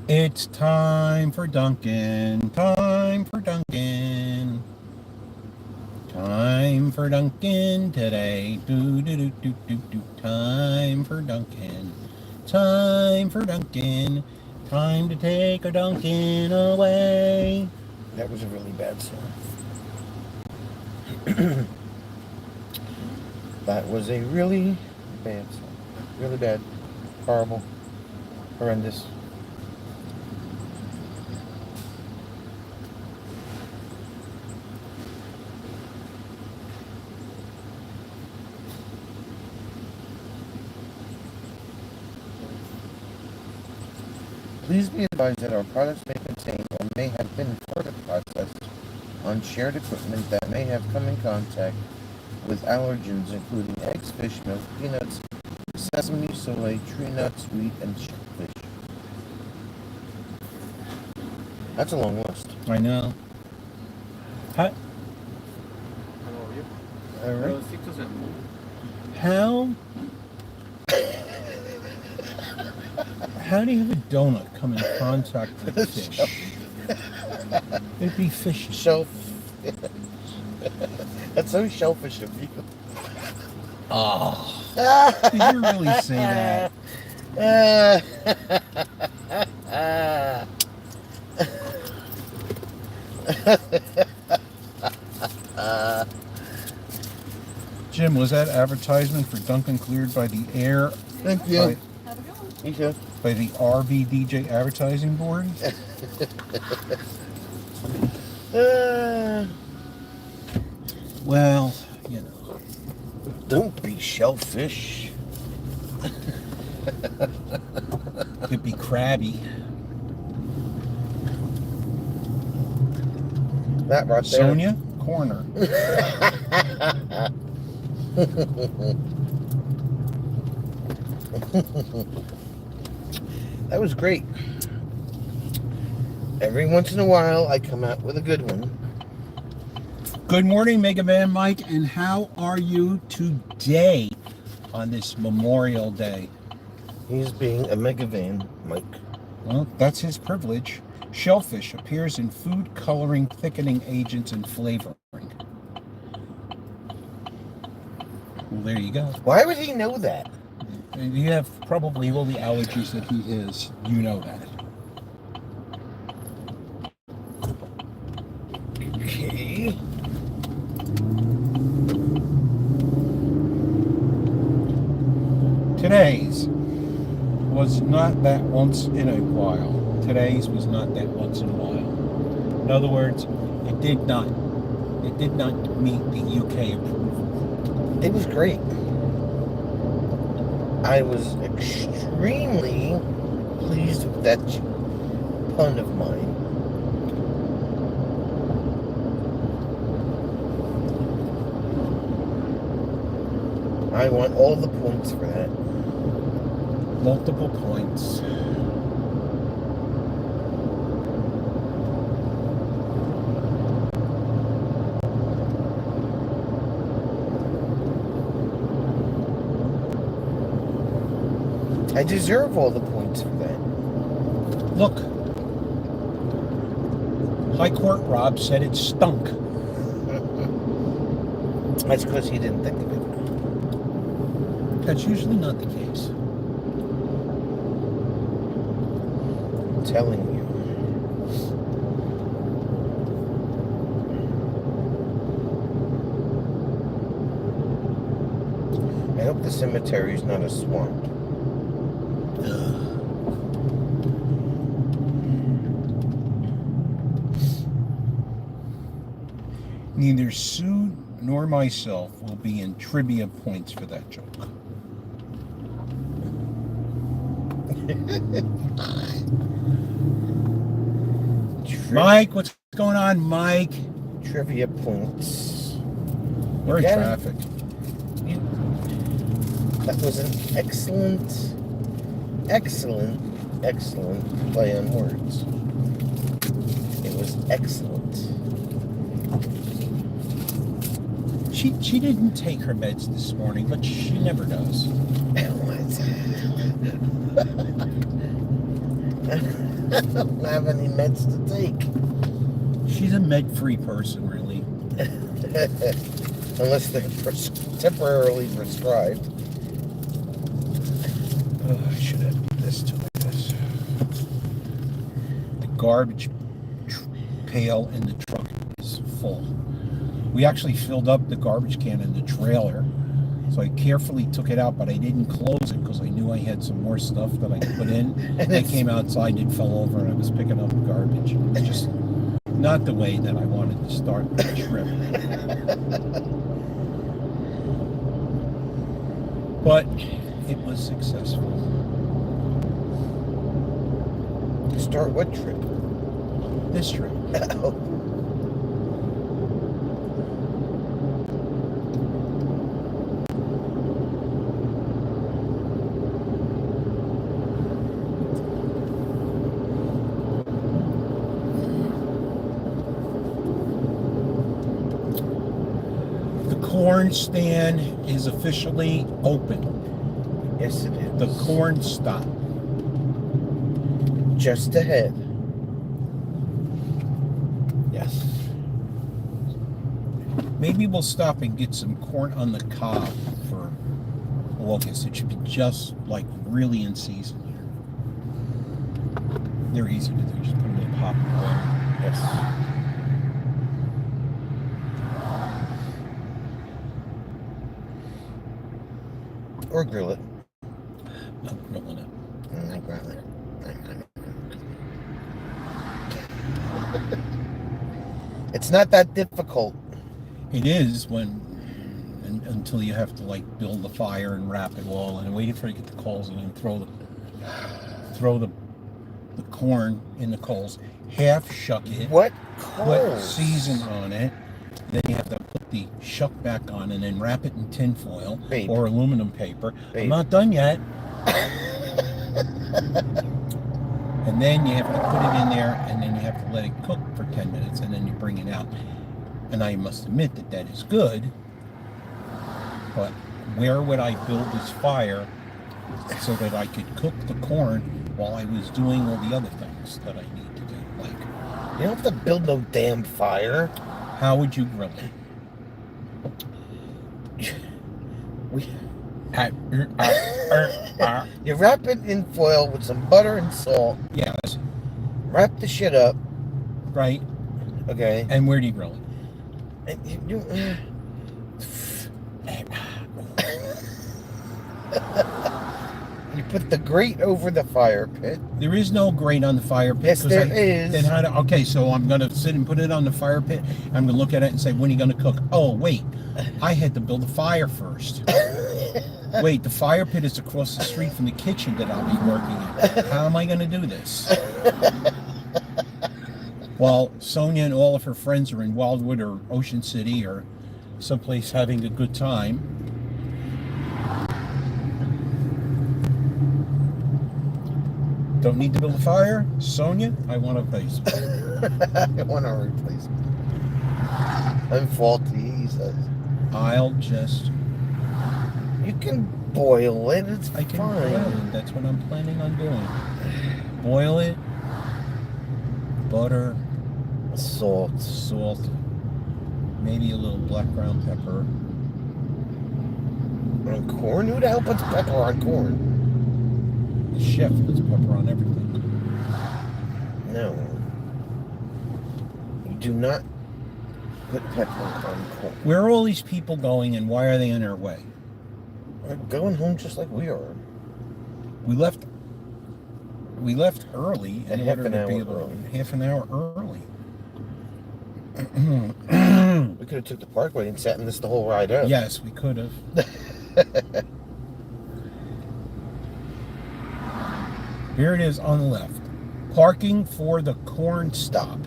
It's time for Duncan. Time for Duncan. Time for Duncan today. Do do do do do do. Time for Duncan. Time for Duncan. Time to take a Duncan away. That was a really bad song. That was a really bad song. Really bad. Horrible. Horrendous. Please be advised that our products may contain or may have been further processed on shared equipment that may have come in contact with allergens including eggs, fish, milk, peanuts, sesame, soy, tree nuts, wheat, and shellfish. That's a long list. I know. How, All right. how do you have a donut come in contact with fish? It'd be fishy. Shelf. That's so shellfish of you. Oh, did you really say that? Jim, was that advertisement for Duncan cleared by the air? Thank you. By, Have a good one. You too. by the RVDJ advertising board? Well, you know. Don't be shellfish. It'd be crabby. That right there. Sonia, corner. That was great. Every once in a while, I come out with a good one. Good morning, Mega Man Mike, and how are you today on this Memorial Day? He's being a mega van, Mike. Well, that's his privilege. Shellfish appears in food coloring, thickening agents, and flavoring. Well, there you go. Why would he know that? And you have probably all the allergies that he has. You know that. Okay. Today's was not that once in a while. Today's was not that once in a while. In other words, it did not meet the UK approval. It was great. I was extremely pleased with that pun of mine. I want all the points for that. Multiple points. I deserve all the points for that. Look. High Court Rob said it stunk. That's because he didn't think of it. That's usually not the case. I'm telling you. And hope the cemetery is not a swamp. Neither Sue nor myself will be in trivia points for that joke. Mike, what's going on, Mike? Trivia points. We're in got it. traffic. That was an excellent play on words. It was excellent. She didn't take her meds this morning, but she never does. I don't have any meds to take. She's a med-free person, really. Unless they're temporarily prescribed. Oh, I should have this to this. The garbage pail in the truck is full. We actually filled up the garbage can in the trailer, so I carefully took it out, but I didn't close it because I knew I had some more stuff that I could put in. And I came outside, it fell over, and I was picking up garbage. It's just not the way that I wanted to start the trip. But it was successful. Start what trip? This trip. Corn stand is officially open. Yes, it is. The corn stop. Just ahead. Yes. Maybe we'll stop and get some corn on the cob for August. It should be just like really in season here. They're easy to do. Just put them in a pot of oil. Yes. Or grill it. I'm grilling it. I grill it. It's not that difficult. It is until you have to like build the fire and wrap it all and wait for it to get the coals and then throw the corn in the coals, half shuck it, What put coals? season on it, then you have to put the shuck back on and then wrap it in tin foil Babe. or aluminum paper. Babe. I'm not done yet. And then you have to put it in there and then you have to let it cook for 10 minutes and then you bring it out. And I must admit that is good, but where would I build this fire so that I could cook the corn while I was doing all the other things that I need to do? Like, You don't have to build no damn fire. how would you grill it? You wrap it in foil with some butter and salt. Yes, Wrap the shit up. right. Okay. And where do you grill it? And you put the grate over the fire pit. There is no grate on the fire pit. Yes, 'cause there is. Then how do, okay, so I'm going to sit and put it on the fire pit. I'm going to look at it and say, when are you going to cook? Oh, wait, I had to build a fire first. Wait, the fire pit is across the street from the kitchen that I'll be working in. How am I going to do this? While Sonia and all of her friends are in Wildwood or Ocean City or someplace having a good time. Don't need to build a fire? Sonia, I want a replacement. I want a replacement. I'm faulty, he says. I'll just... You can boil it, it's I can fine. boil it. That's what I'm planning on doing. Boil it. Butter. Salt. Salt. Maybe a little black ground pepper. On corn? Who the hell puts pepper on corn? The chef puts pepper on everything. No. You do not put pepper on corn. Where are all these people going and why are they on their way? They're going home just like we are. We left early in Half order an to hour be able early. half an hour early. We could have took the parkway and sat in this the whole ride out. Yes, we could have. Here it is on the left. Parking for the corn stop.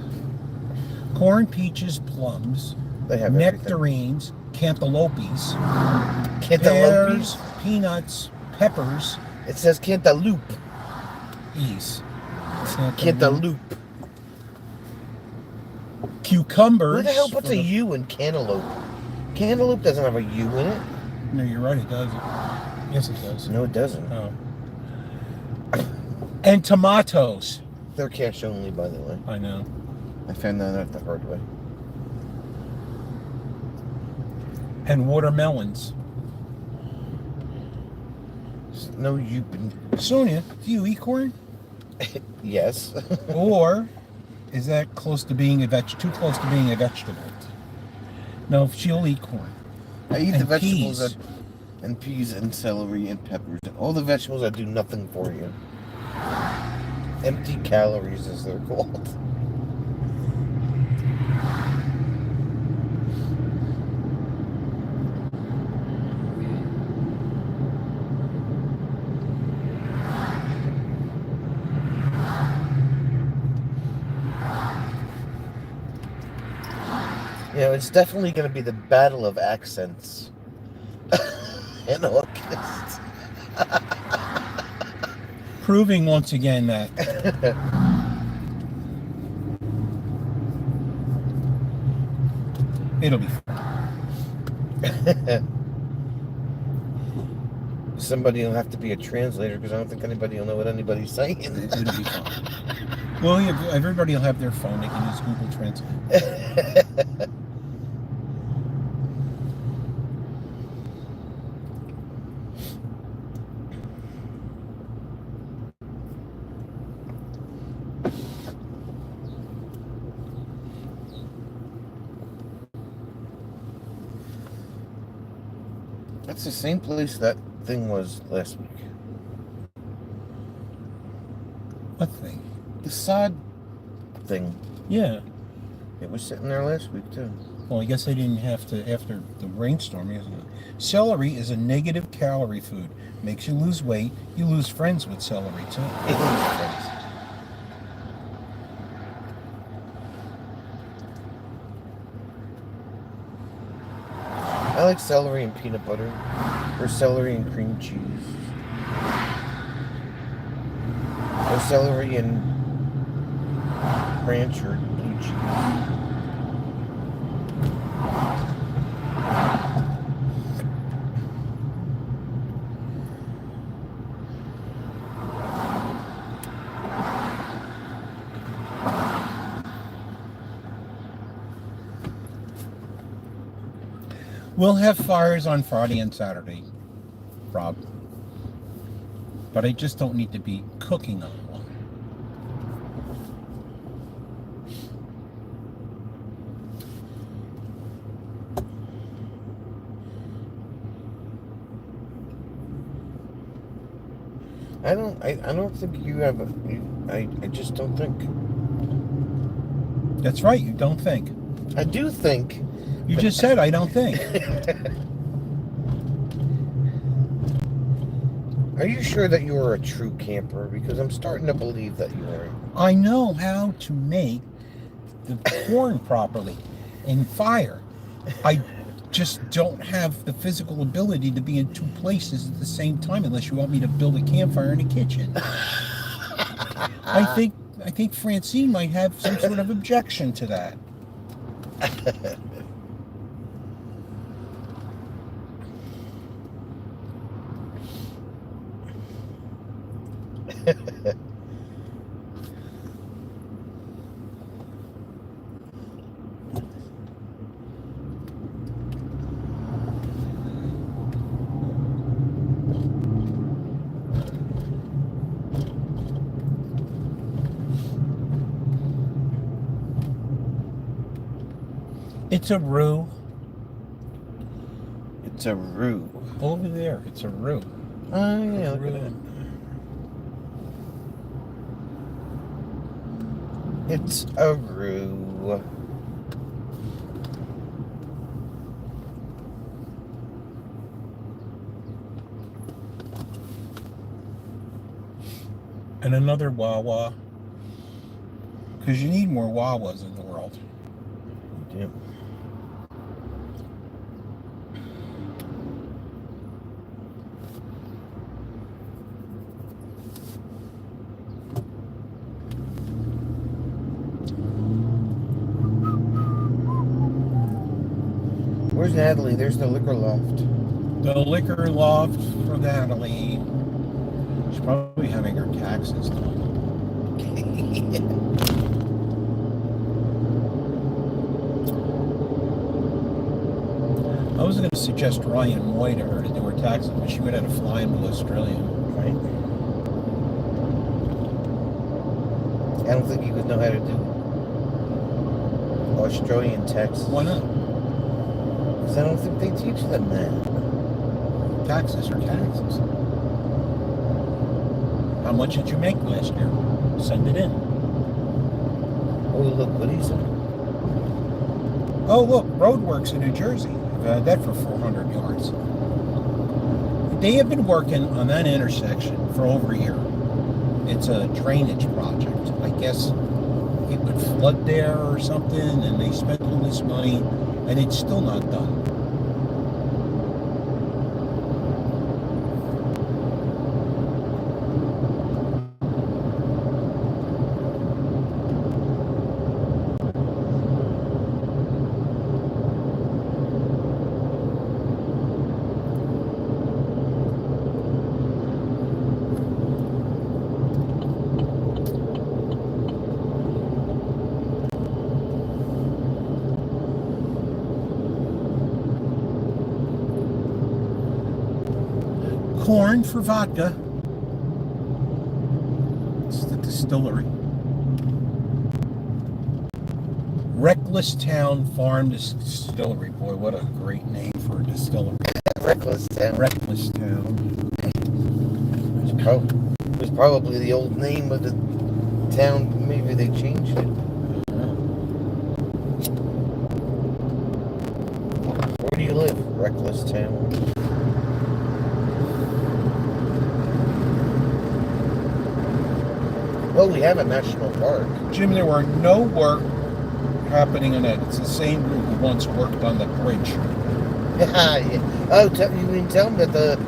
Corn, peaches, plums, They have nectarines, cantaloupes, everything. pears, Cantaloupe. peanuts, peppers, It says cantaloupe. peas, Cantaloupe. cucumbers. Who the hell puts for a the- U in cantaloupe? Cantaloupe doesn't have a U in it. No, you're right, it does. Yes, it does. No, it doesn't. Oh. And tomatoes. They're cash only, by the way. I know. I found that out the hard way. And watermelons. No, you. Sonia, do you eat corn? Yes. Or is that close to being too close to being a vegetable? No, she'll eat corn. I eat the And vegetables peas. and peas and celery and peppers. All the vegetables that do nothing for you. Empty calories, as they're called. You know, it's definitely going to be the battle of accents in August. Proving once again that it'll be fun. Somebody will have to be a translator because I don't think anybody will know what anybody's saying. It'll be fun. Well, yeah, everybody will have their phone. They can use Google Translate. That's the same place that thing was last week. What thing? The sod thing. Yeah. It was sitting there last week too. Well, I guess they didn't have to after the rainstorm. Celery is a negative calorie food. Makes you lose weight. You lose friends with celery too. It was friends. I like celery and peanut butter, or celery and cream cheese, or celery and ranch or blue cheese. We'll have fires on Friday and Saturday, Rob. But I just don't need to be cooking on one. I don't think you have I just don't think. That's right, you don't think. I do think. You just said I don't think. Are you sure that you are a true camper? Because I'm starting to believe that you are. I know how to make the corn properly and fire. I just don't have the physical ability to be in two places at the same time unless you want me to build a campfire in the kitchen. I think Francine might have some sort of objection to that. It's a roux. It's a roux. Over there, it's a route. Oh, yeah, look at that. It's a roo. And another Wawa. Because you need more Wawas in the world. Yep. Where's Natalie? There's the liquor loft. The liquor loft for Natalie. She's probably having her taxes done. I was going to suggest Ryan Moy to her to do her taxes, but she would have to fly him to Australia. Right? I don't think you would know how to do Australian taxes. Why not? Because I don't think they teach them that. Taxes are taxes. How much did you make last year? Send it in. Oh, look what he said. Oh, look, roadworks in New Jersey. I've had that for 400 yards. They have been working on that intersection for over a year. It's a drainage project. I guess it would flood there or something, and they spent all this money, and it's still not done. Corn for vodka. It's the distillery. Reckless Town Farm Distillery. Boy, what a great name for a distillery. Reckless Town. Reckless Town. It was probably the old name of the town. Maybe they changed it. Where do you live? Reckless Town. Well, we have a national park. Jim, there were no work happening on that. It's the same group who once worked on the bridge. Yeah. Oh, you mean tell them that the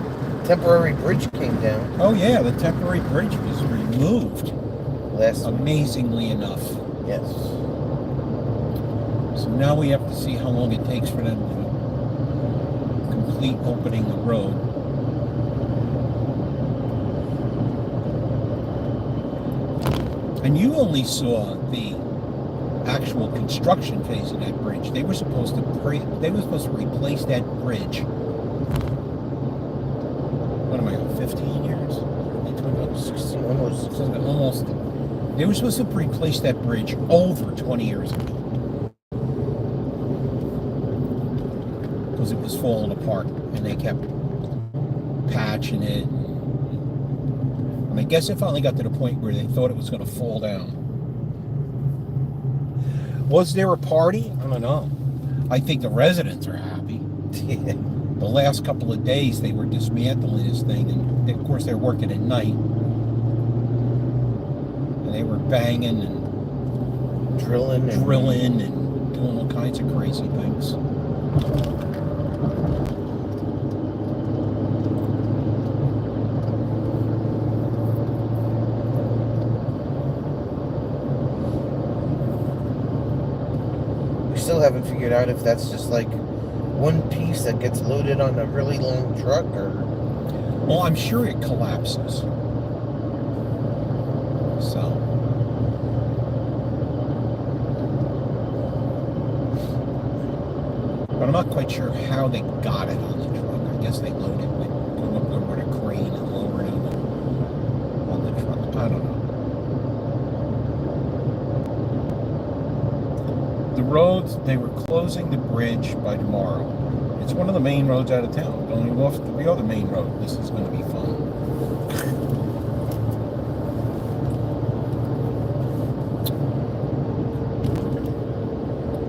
temporary bridge came down Oh yeah, the temporary bridge was removed. last week? Amazingly enough. Yes. So now we have to see how long it takes for them to complete opening the road. And you only saw the actual construction phase of that bridge. They were supposed to replace that bridge. What am I on? 15 years? 16, almost 16. Almost. They were supposed to replace that bridge over 20 years ago. Because it was falling apart, and they kept patching it. And I guess it finally got to the point where they thought it was going to fall down. Was there a party? I don't know. I think the residents are happy. Yeah. The last couple of days they were dismantling this thing, and of course they're working at night. And they were banging and Drilling and doing all kinds of crazy things. we still haven't figured out if that's just like one piece that gets loaded on a really long truck or... Well, I'm sure it collapses. So. But I'm not quite sure how they got it on the truck. I guess they loaded it, go up there with a crane and lower it on the truck. I don't know. The roads, they were closing the bridge by tomorrow. It's one of the main roads out of town. Going off the other main road. This is going to be fun.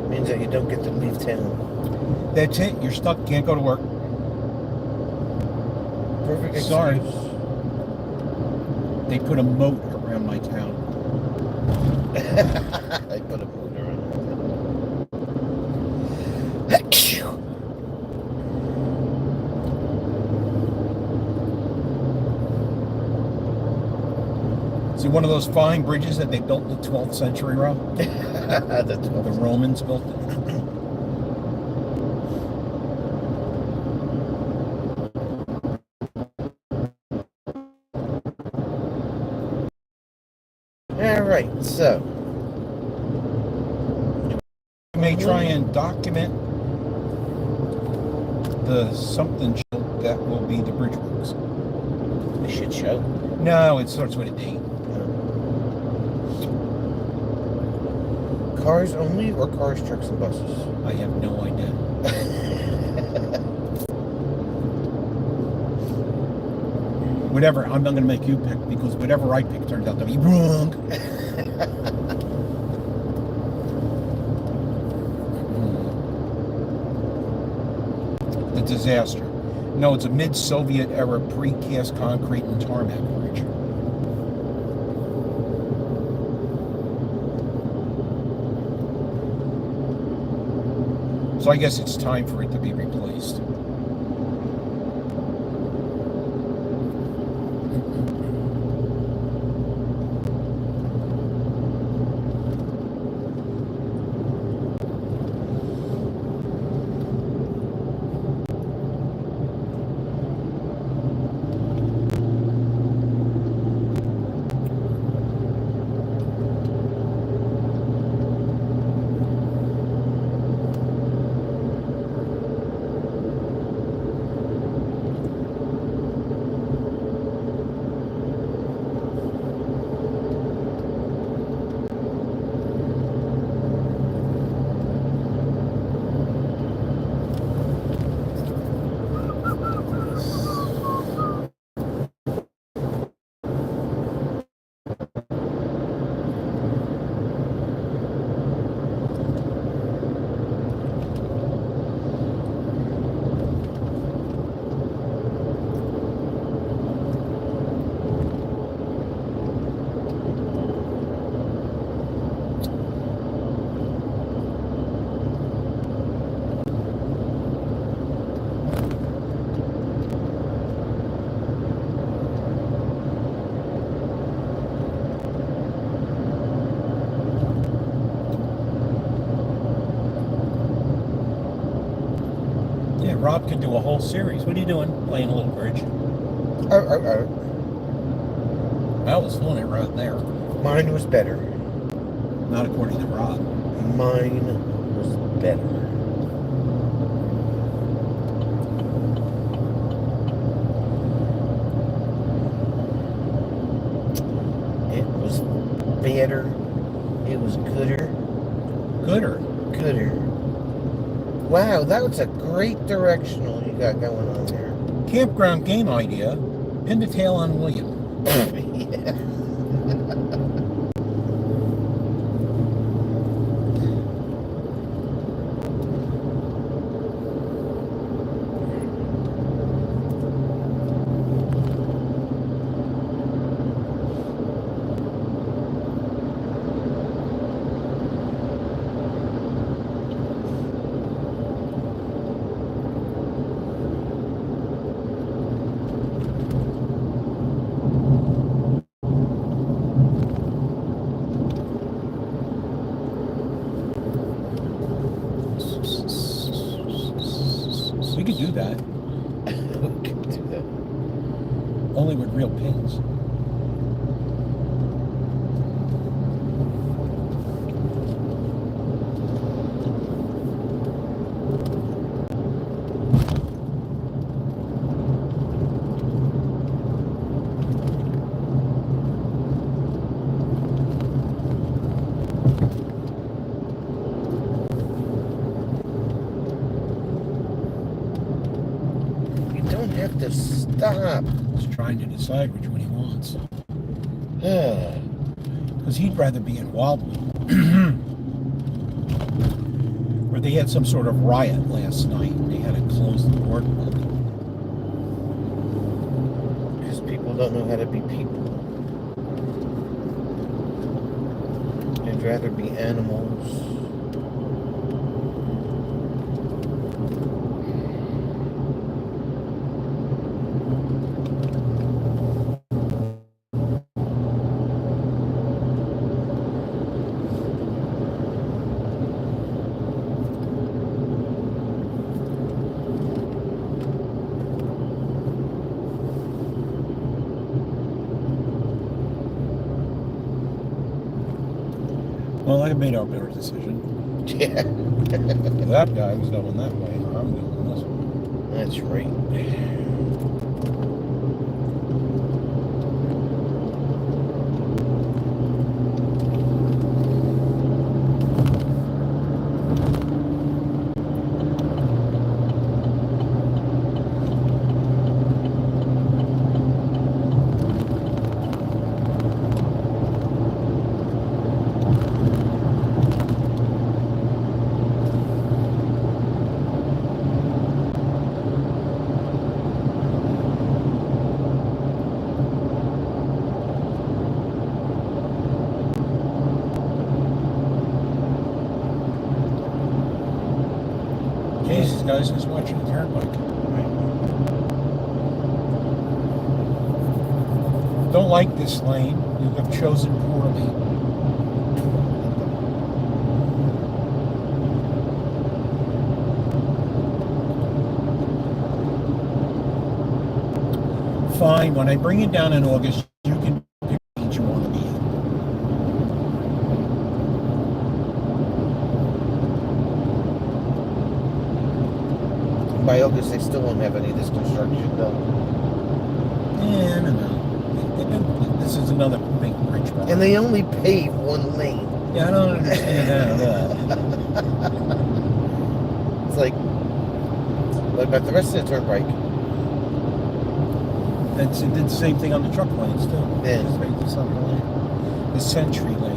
Means that you don't get to leave town. That's it. You're stuck. Can't go to work. Perfect excuse. Sorry. They put a moat around my town. I put a motor on it. See, one of those fine bridges that they built in the 12th century, Rob? That's The Romans built it. Alright, so. You may try and document the something show that will be the bridge works. The shit show. No, it starts with a D. Cars only or cars, trucks, and buses? I have no idea. Whatever, I'm not going to make you pick because whatever I pick turns out to be wrong. The disaster. No, it's a mid-Soviet era precast concrete and tarmac bridge. So I guess it's time for it to be replaced. Rob could do a whole series. What are you doing? Playing a little bridge. I was feeling it right there. Mine was better. Not according to Rob. Mine was better. It was better. It was gooder. Gooder. Gooder. Wow, that was a great directional you got going on there. Campground game idea. Pin the tail on William. Yeah. We could do that. We could do that. Only with real pins. Stop. He's trying to decide which one he wants. Because he'd rather be in Wildwood. Where they had some sort of riot last night. They had to close the boardwalk. Because people don't know how to be people. They'd rather be animals. Well, I made our better decision. Yeah. That guy was going that way. I'm going this way. That's right. Jesus, guys, who's watching the turnpike? Don't like this lane. You have chosen poorly. Fine. When I bring it down in August, you can pick each you want to be in. By August, they still won't have any of this construction done. Yeah, no. This is another big bridge. And they only pave one lane. Yeah, I don't understand that at all. It's like the rest of the turnpike. It did the same thing on the truck lanes too. Yeah. Just made this other lane. The Century lane.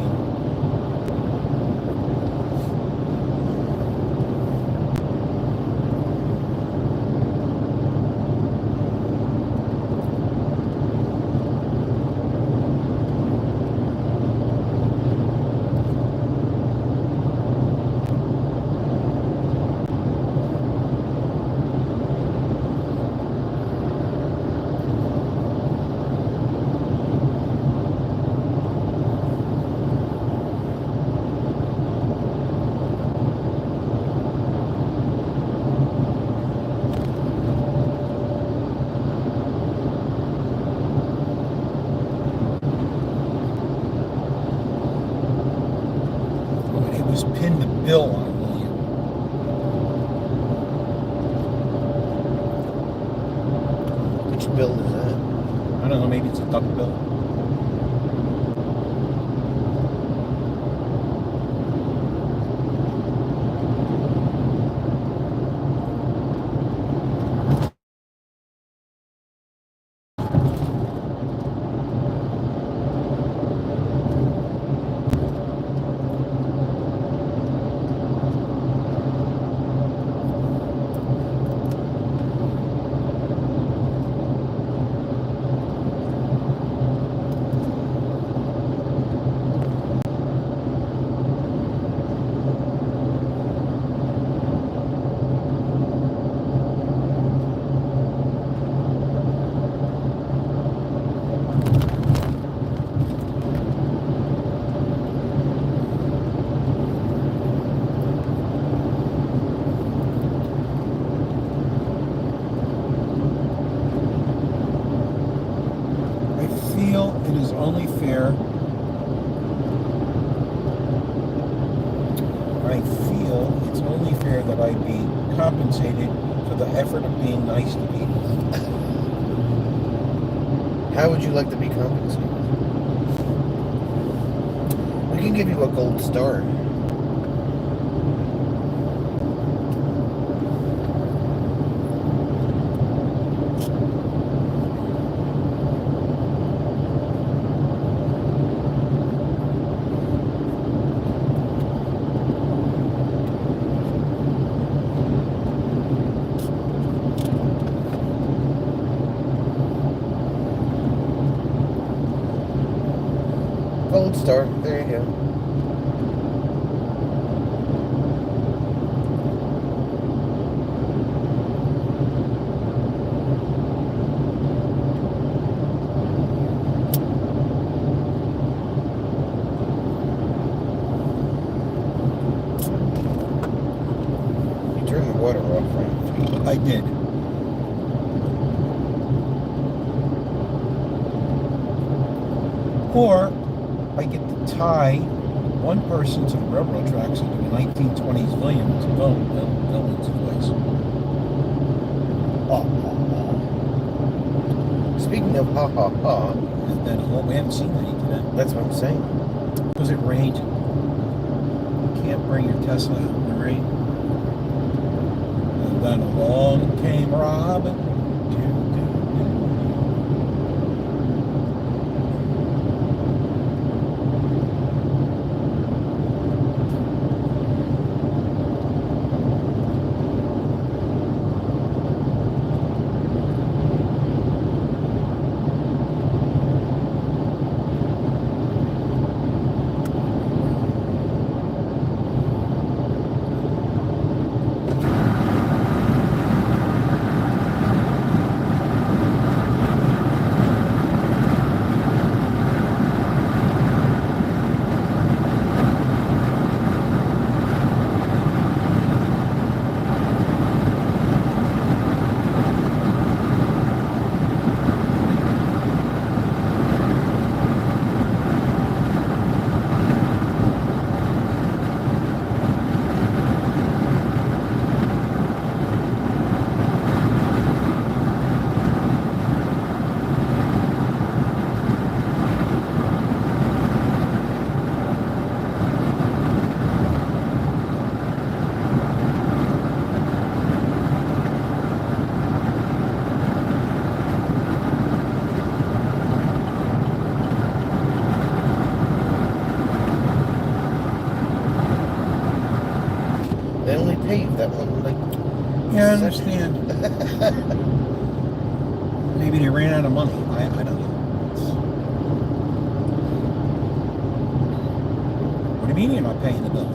Pin the bill on William. Which bill is that? I don't know, maybe it's a duck bill. It is only fair. I feel it's only fair that I be compensated for the effort of being nice to people. How would you like to be compensated? We can give you a gold star. cold start. There you go. You turned the water off, right? I did. Or I get to tie one person to the railroad tracks into the 1920s villain's voice. Oh, Speaking of ha ha ha, and then we haven't seen any today that's what I'm saying. because it rained. You can't bring your Tesla out in the rain. And then along came Robin. They only paved that one, like... Yeah, I understand. Maybe they ran out of money. I don't know. What do you mean you're not paying the bill?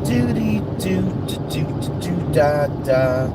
Doody doo doo doo doo doo da da.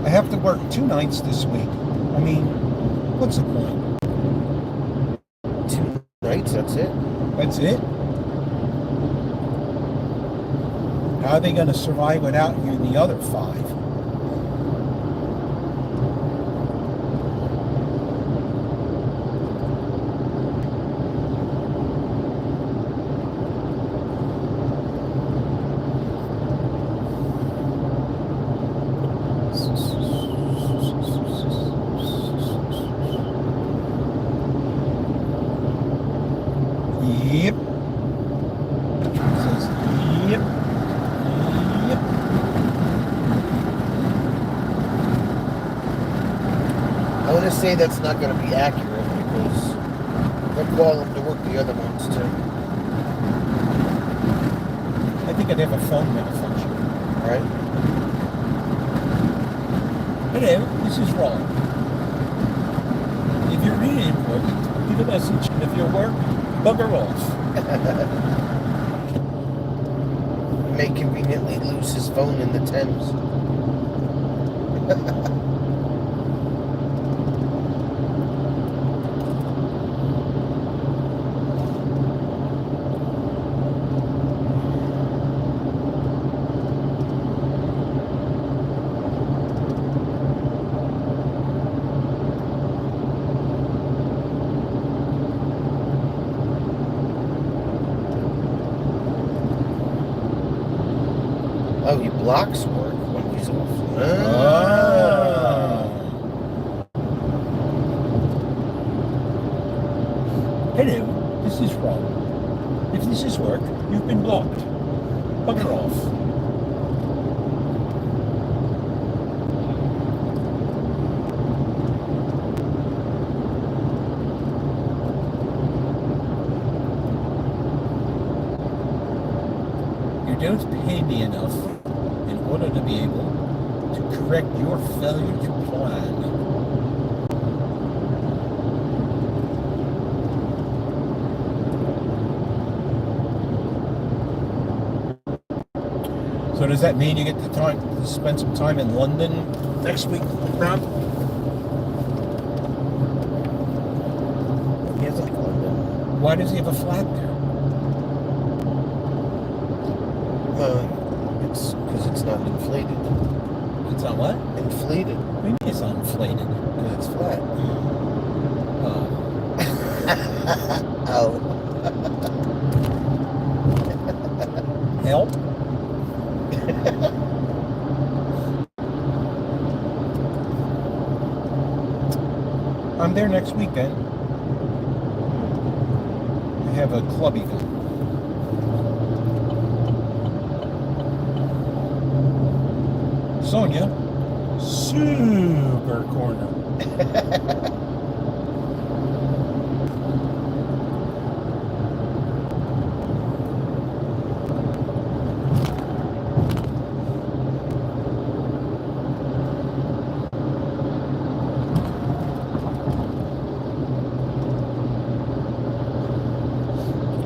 I have to work 2 nights this week. I mean, what's the point? 2 nights, that's it? That's it? How are they going to survive without you the other 5? Yep. Says yep. Yep. I want to say that's not going to be accurate because they'll call them to work the other ones too. I think I'd have a phone malfunction. Right? Hello, this is Ron. If you're really important, leave a message, and if you're work, bugger off. May conveniently lose his phone in the Thames. Oh, he blocks work when he's off. Hello, this is Ron. If this is work, you've been blocked. Bugger off. You don't pay me enough in order to be able to correct your failure to plan. So does that mean you get the time to spend some time in London next week, Rob? He has like London. Why does he have a flat there? It's because it's not inflated. It's not what? Inflated. Maybe it's not inflated. Because it's flat. Oh. Oh. Help? I'm there next weekend. I have a club event. Sonia, super corner.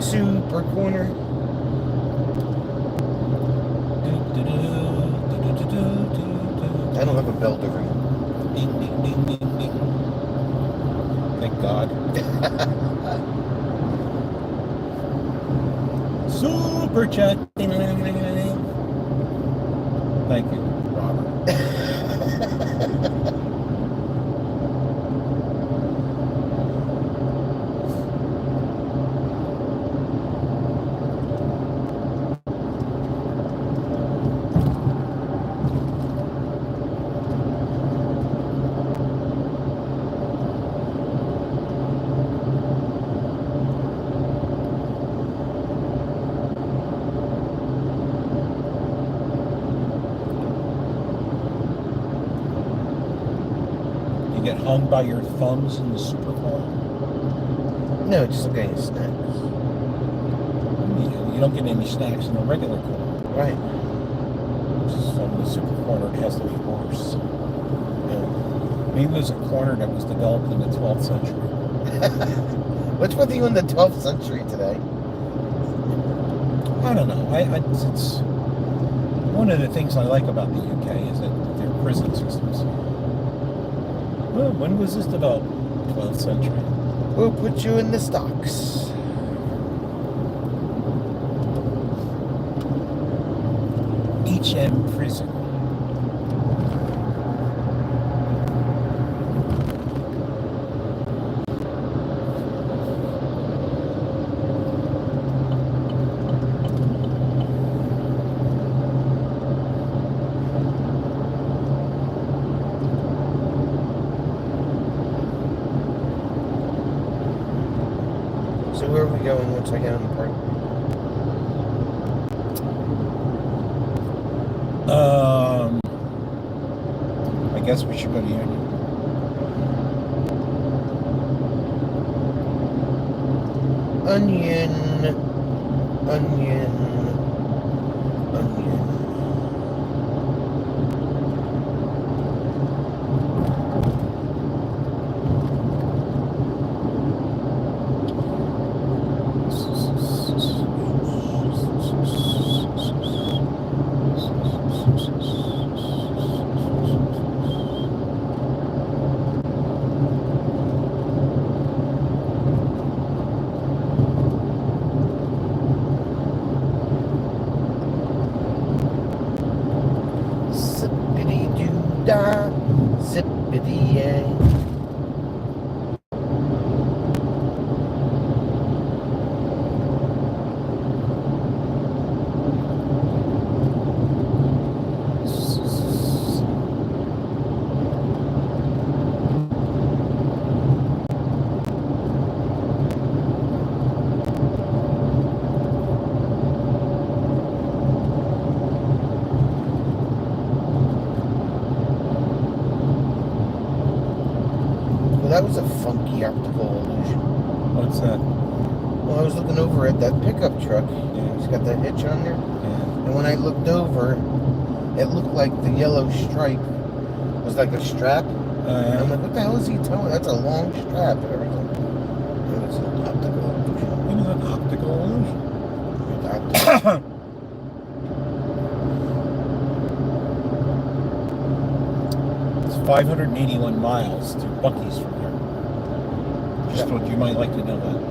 Super corner. I don't have a bell to ring. Ding, ding, ding, ding, ding. Thank God. Super chat. Ding, ding, ding, ding, ding. Thank you, Robert. You get hung by your thumbs in the super car. No, just like any snacks. You don't get any snacks in the regular corner. Right. So in the super corner, it has to be worse. Yeah. Maybe there's a corner that was developed in the 12th century. What's with you in the 12th century today? I don't know. It's one of the things I like about the UK is that their prison systems. Well, when was this developed? 12th century. We'll put you in the stocks. HM prison. So where are we going once I get on the park? I guess we should go to Union. Onion. Onion. Onion. Bippity yay. Well, that was a funky optical illusion. What's that? Well, I was looking over at that pickup truck. Yeah. It's got that hitch on there. Yeah. And when I looked over, it looked like the yellow stripe was like a strap. And I'm like, what the hell is he telling? That's a long strap and everything. It was an optical illusion. It was an optical illusion. Optical. It's 581 miles to Bucky's from here. Just thought you might like to know that.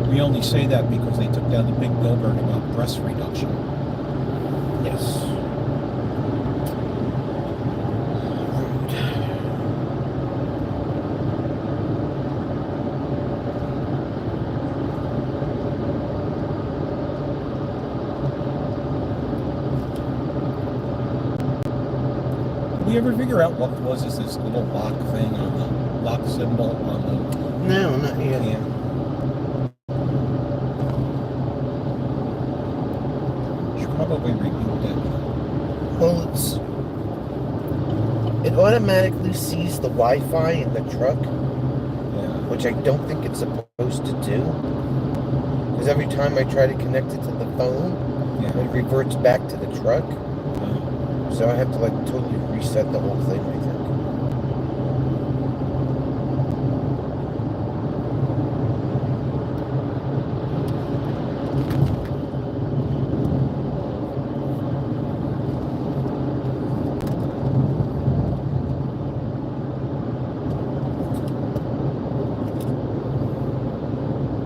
We only say that because they took down the big billboard about breast reduction. Yes. Did we ever figure out what was this little lock thing on the lock symbol on the... No, not yet. Yeah. Should probably reboot that. Well, it automatically sees the Wi-Fi in the truck, Yeah. which I don't think it's supposed to do. Because every time I try to connect it to the phone, Yeah. it reverts back to the truck. Uh, So I have to like totally reset the whole thing, I think.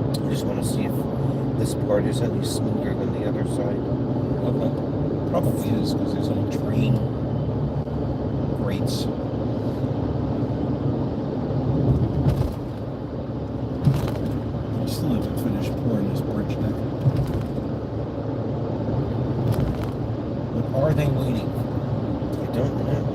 I just want to see if this part is any smoother than the other side. okay. Probably is because there's no train grates. I still haven't finished pouring this bridge deck. What are they waiting for? I don't know.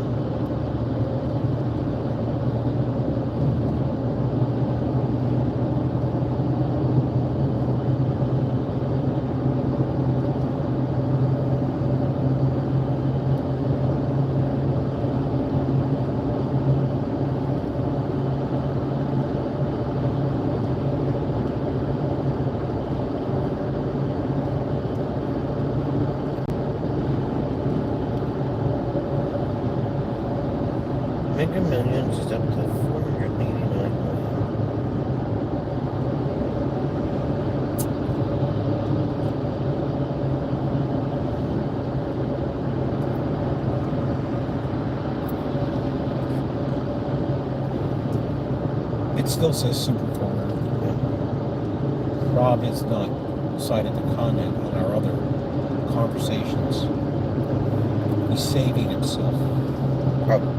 Mega Millions is up to 489 million. It still says Super Corner. Rob has not decided to comment on our other conversations. He's saving himself. Probably.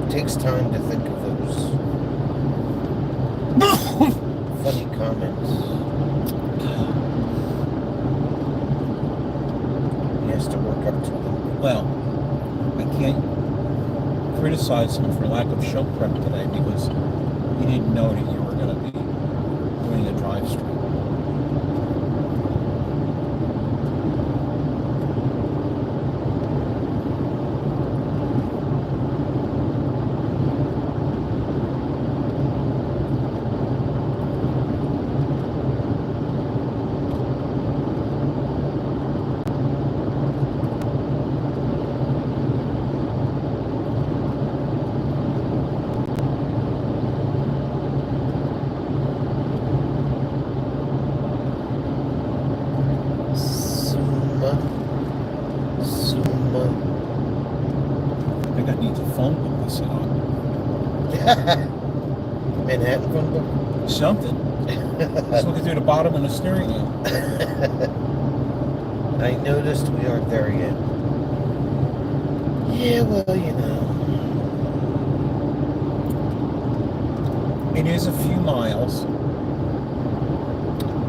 It takes time to think of those funny comments. He has to work up to them. Well, I can't criticize him for lack of show prep today because he didn't know that you were going to be doing a drive stream. the phone book they sit on. Manhattan phone book. Something. Just looking through the bottom of the steering wheel. I noticed we aren't there yet. Yeah, well, you know. It is a few miles.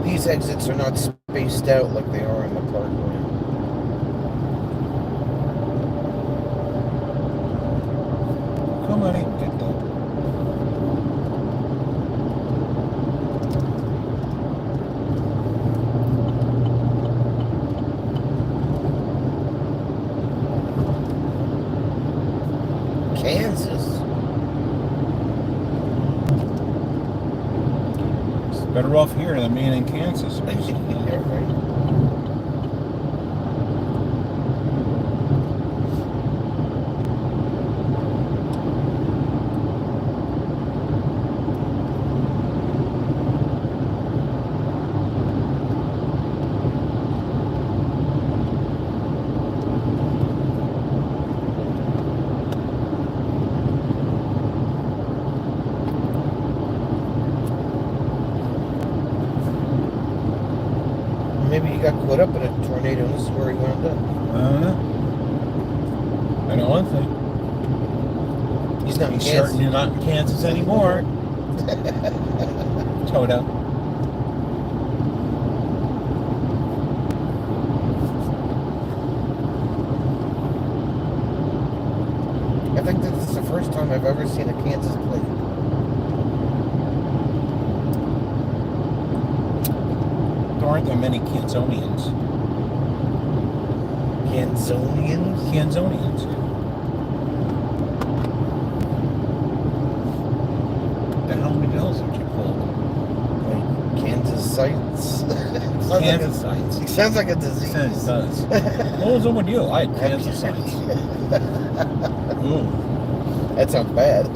These exits are not spaced out like they are in the parkway. Come on in, get that. Kansas. It's better off here than being in Kansas. Yeah, right. Maybe he got caught up in a tornado and this is where he wound up. I don't know. I know one thing. He's not in He's Kansas. certainly not in Kansas anymore. Toto. I think this is the first time I've ever seen a Kansas plate. There aren't that many Kansonians. Kansonians? Kansonians. The hell many bells would you call them? Like Kansasites? Kansasites. It sounds like a disease. It does. What was wrong with you? I had Kansasites. Ooh. That sounds bad.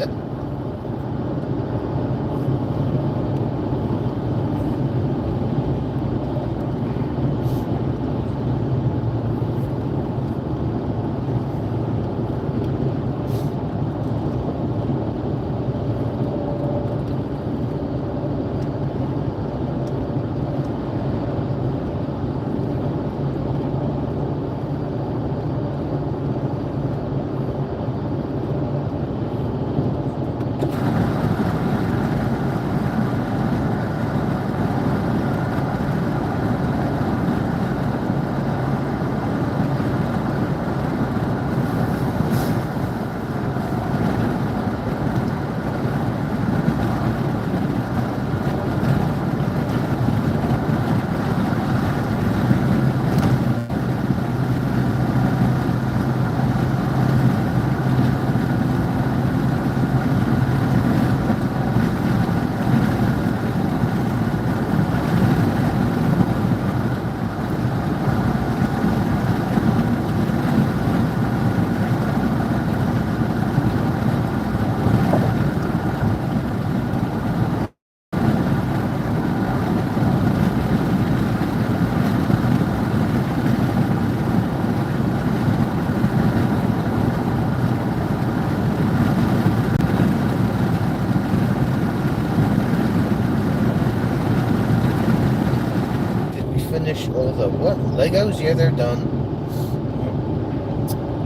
Finish all the what? Legos? Yeah, they're done.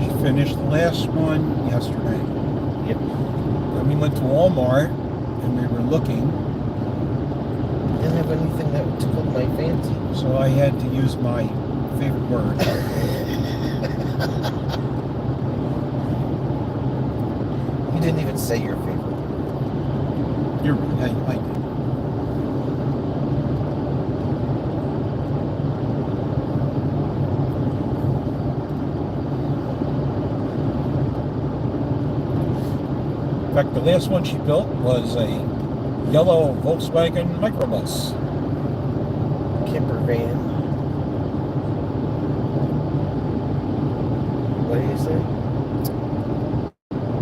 She finished the last one yesterday. Yep. Then we went to Walmart and we were looking, Didn't have anything that tickled my fancy. so I had to use my favorite word. You didn't even say your favorite. You're right. I did. In fact, the last one she built was a yellow Volkswagen microbus. Camper van. What do you say?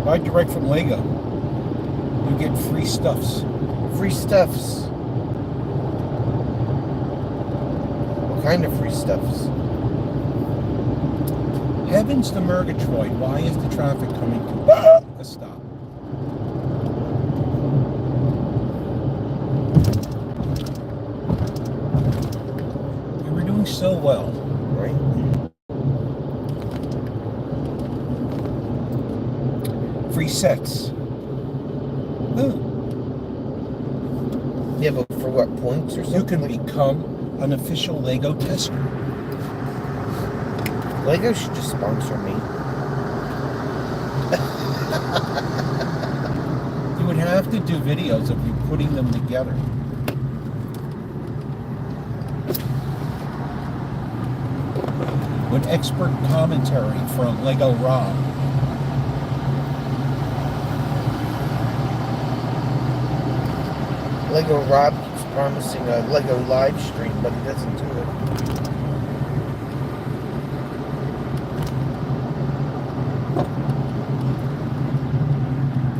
Buy direct from Lego. You get free stuffs. Free stuffs. What kind of free stuffs? Heavens to Murgatroyd, why is the traffic coming to well. right? Free sets. Oh, Yeah, but for what, points or something? you can become an official Lego tester. Lego should just sponsor me. You would have to do videos of you putting them together. With expert commentary from Lego Rob. Lego Rob keeps promising a Lego live stream, but he doesn't do it.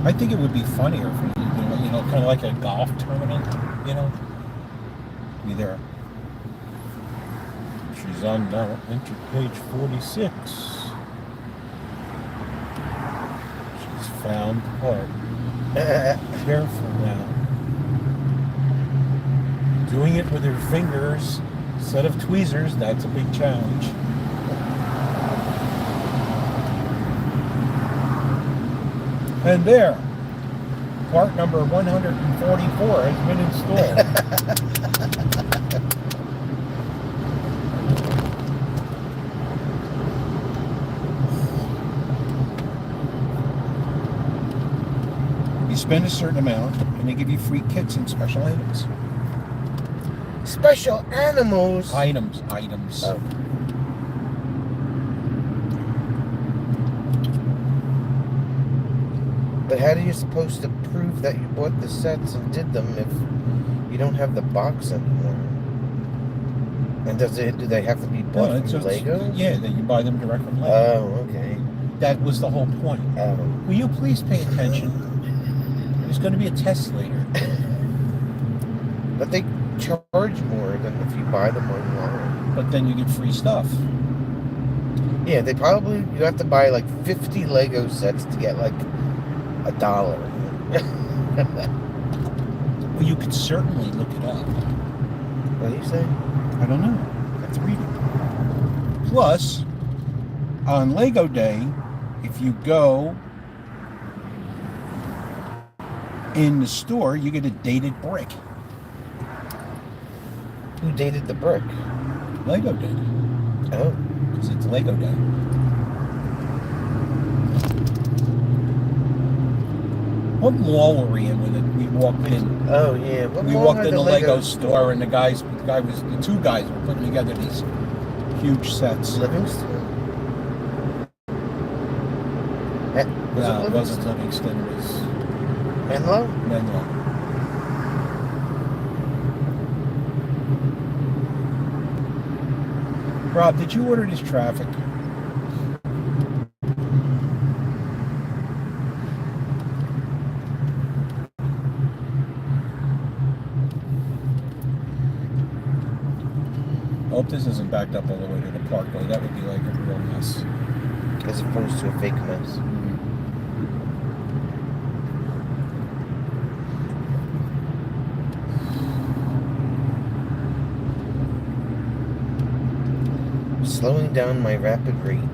I think it would be funnier if we did, kind of like a golf tournament, Be there. She's on now, enter page 46. She's found the part. Careful now. Doing it with her fingers instead of tweezers, that's a big challenge. And there, part number 144 has been installed. You spend a certain amount, and they give you free kits and special items. Special animals. Items. Oh. But how are you supposed to prove that you bought the sets and did them if you don't have the box anymore? And do they have to be bought from Lego? Yeah, that you buy them direct from Lego. Oh, okay. That was the whole point. Will you please pay attention? There's going to be a test later. But they charge more than if you buy them online. But then you get free stuff. Yeah, you have to buy like 50 Lego sets to get like $1. Well, you could certainly look it up. What do you say? I don't know. Let's read it. Plus, on Lego Day, if you go in the store, you get a dated brick. Who dated the brick? Lego did. Oh. Because it's Lego Day. What mall were we in when we walked in? Oh, yeah. We walked in the Lego store, and the two guys were putting together these huge sets. Livingston? No, it wasn't Livingston. It was Menlo? Menlo. Rob, did you order this traffic? I hope this isn't backed up all the way to the parkway. That would be like a real mess. As opposed to a fake mess. Slowing down my rapid rate.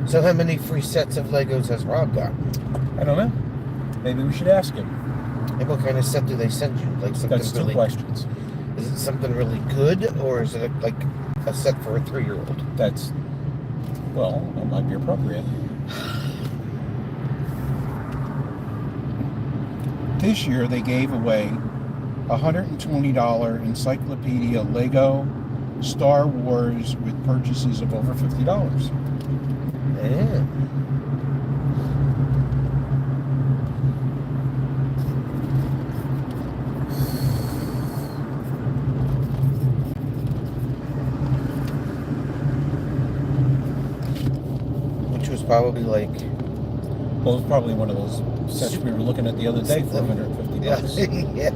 So how many free sets of Legos has Rob got? I don't know. Maybe we should ask him. And what kind of set do they send you? Like something That's two really, questions. Is it something really good, or is it like a set for a 3-year-old? That might be appropriate. This year they gave away a $120 encyclopedia Lego Star Wars with purchases of over $50. Yeah. Which was probably like... Well, it was probably one of those sets we were looking at the other day for $150. Yeah.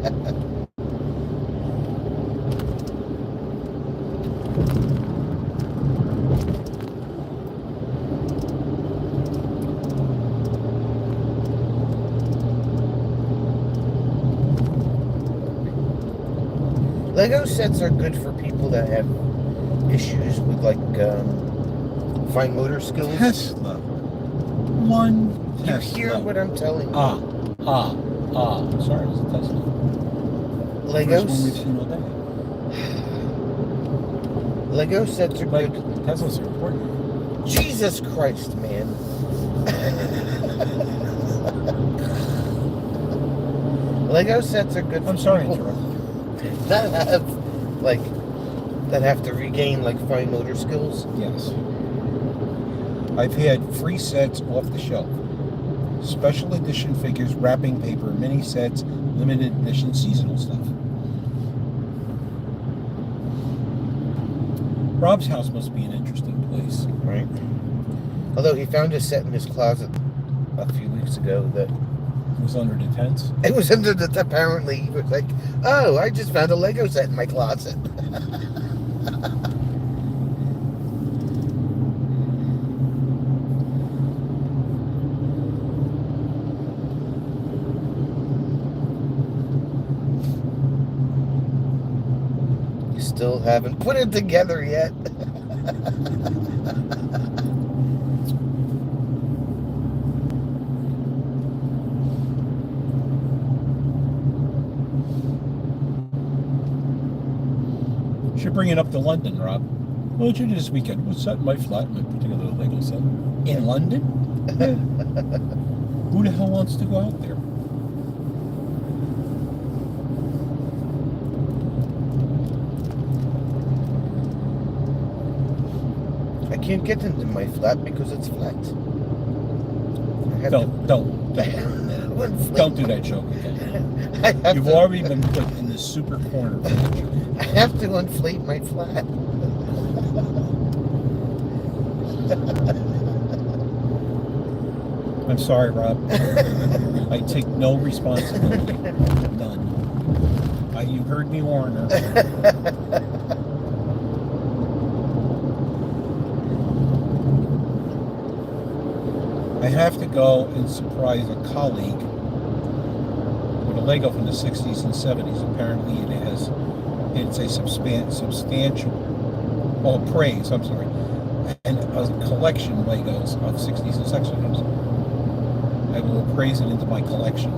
Lego sets are good for people that have issues with like fine motor skills. Tesla. One You Tesla. hear what I'm telling you. Sorry, it's a Tesla. First one we've Legos. seen all day. Lego sets are Like, good. Teslas are important. Jesus Christ, man. Lego sets are good for I'm sorry to people interrupt you. that have to regain like fine motor skills. Yes. I've had free sets off the shelf. Special edition figures, wrapping paper, mini sets, limited edition seasonal stuff. Rob's house must be an interesting place. Right. Although he found a set in his closet a few weeks ago that It was under the tents. it was under the, apparently he was like, oh, I just found a Lego set in my closet. You still haven't put it together yet. Should bring it up to London, Rob. What did you do this weekend? What's that in my flat? My particular Lego set. In London? Yeah. Who the hell wants to go out there? I can't get into my flat because it's flat. I have Don't to don't do that joke again. I have You've to, already been put in the super corner for that joke. I have to inflate my flat. I'm sorry, Rob. I take no responsibility. None. You heard me warn her. I have to go and surprise a colleague with a Lego from the 60s and 70s. Apparently it's a substantial, praise, I'm sorry, and a collection of Legos of 60s and 70s. I will appraise it into my collection.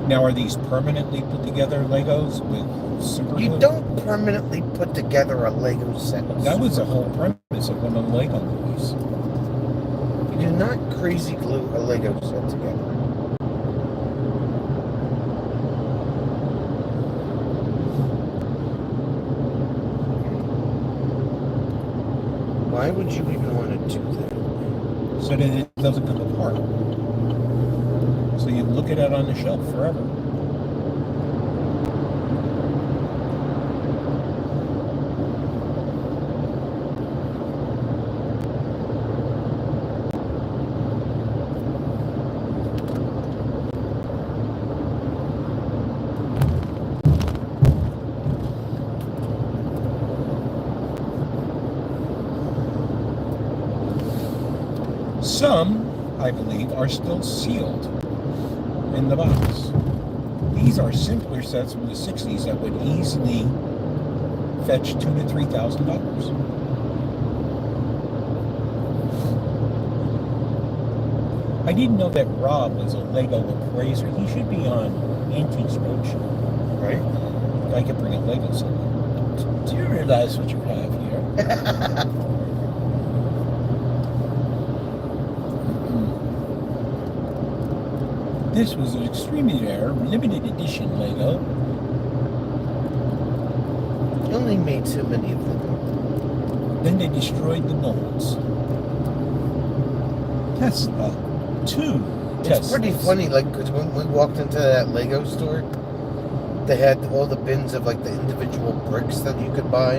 Now, are these permanently put together Legos with super You glue? don't permanently put together a Lego set. That was the whole premise of one of the Lego movies. You do not crazy glue a Lego set together. Why would you even want to do that? So that it doesn't come apart. So you look at it on the shelf forever. Some, I believe, are still sealed in the box. These are simpler sets from the 60s that would easily fetch $2,000 to $3,000. I didn't know that Rob was a Lego appraiser. He should be on Antiques Roadshow, right? I could bring a Lego set. Do you realize what you have here? This was an extremely rare, limited edition Lego. You only made so many of them. Then they destroyed the molds. Tesla. Two It's Teslas. pretty funny, like, because when we walked into that Lego store, they had all the bins of, like, the individual bricks that you could buy.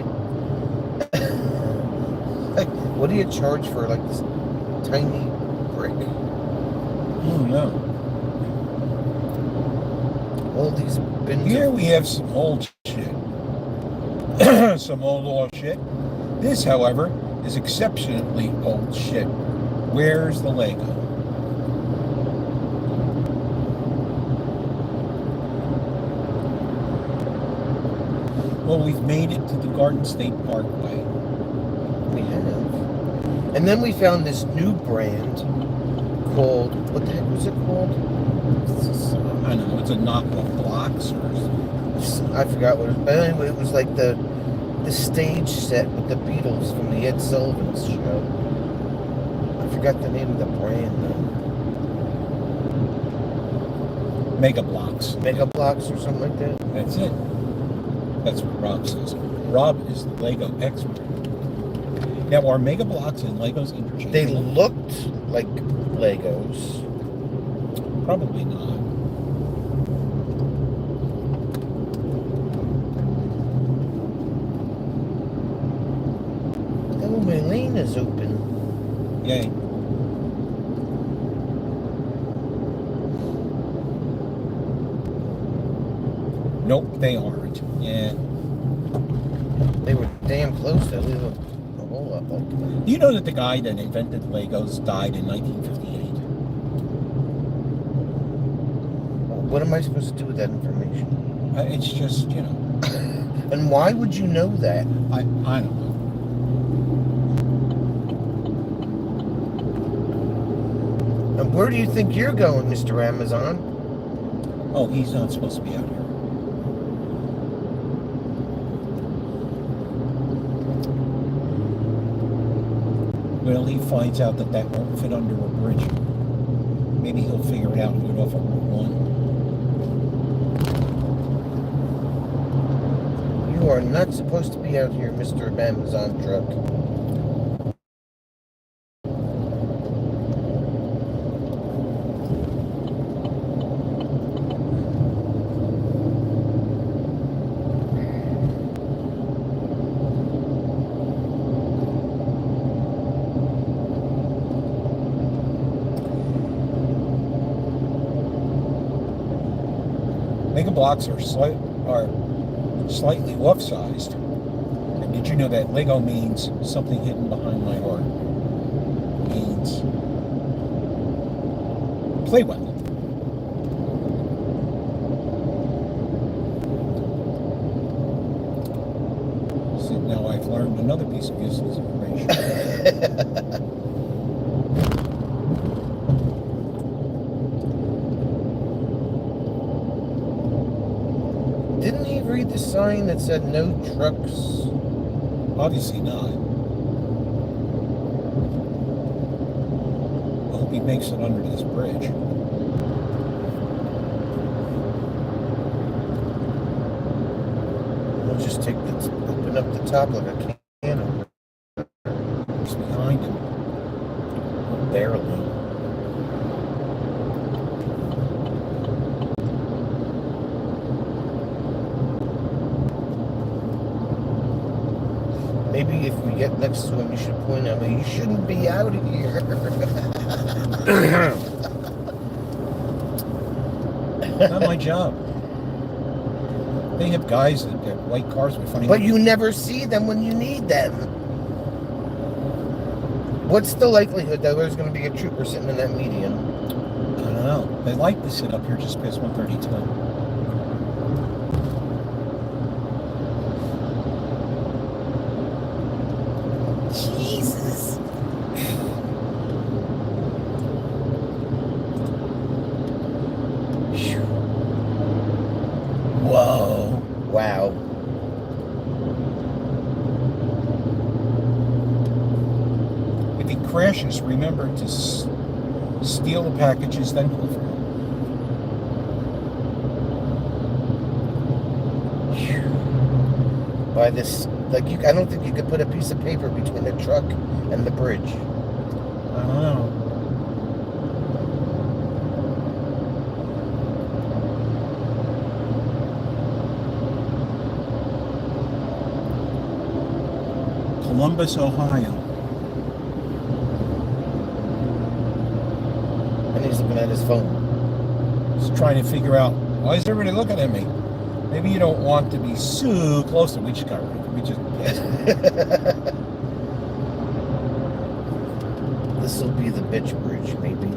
Like, what do you charge for, like, this tiny brick? Oh, no. All these bins Here of... we have some old shit. Some old shit. This, however, is exceptionally old shit. Where's the Lego? Well, we've made it to the Garden State Parkway. We have. And then we found this new brand called, what the heck was it called? I don't know, it's a knockoff blocks or I forgot what it was. But anyway, it was like the stage set with the Beatles from the Ed Sullivan show. I forgot the name of the brand though. Mega Blocks. Mega Blocks or something like that. That's it. That's what Rob says. Rob is the Lego expert. Now, are Mega Blocks and Legos interchangeable? They looked like Legos. Probably not. Oh, my lane is open. Yay. Nope, they aren't. Yeah. They were damn close to leave a hole up. Like, Do you know that the guy that invented Legos died in 1958? what am I supposed to do with that information? It's just, you know, And why would you know that? I don't know. And where do you think you're going, Mr. Amazon? Oh, he's not supposed to be out here. Well, he finds out that won't fit under a bridge. Maybe he'll figure it out and do it off of Route 1. You are not supposed to be out here, Mr. Amazon truck. Mega Blocks are slightly off-sized. And did you know that Lego means something hidden behind my heart? It means play well. So now I've learned another piece of useless information. Didn't he read the sign that said no trucks? Obviously not. I hope he makes it under this bridge. We'll just open up the top like a can opener. It's behind him. Barely. Maybe if we get next to him, you should point out, you shouldn't be out of here. Not my job. They have guys that have white cars with funny. But you never see them when you need them. What's the likelihood that there's going to be a trooper sitting in that median? I don't know. They like to sit up here just past 132. Jesus. Whoa. Wow. If he crashes, remember to steal the packages, then go for it. By this, I don't think you could put a piece of paper between the truck and the bridge. I don't know. Columbus, Ohio. And he's looking at his phone. Just trying to figure out, why is everybody looking at me? Maybe you don't want to be so close to we just got rid of it. We just passed it. This will be the bitch bridge, maybe.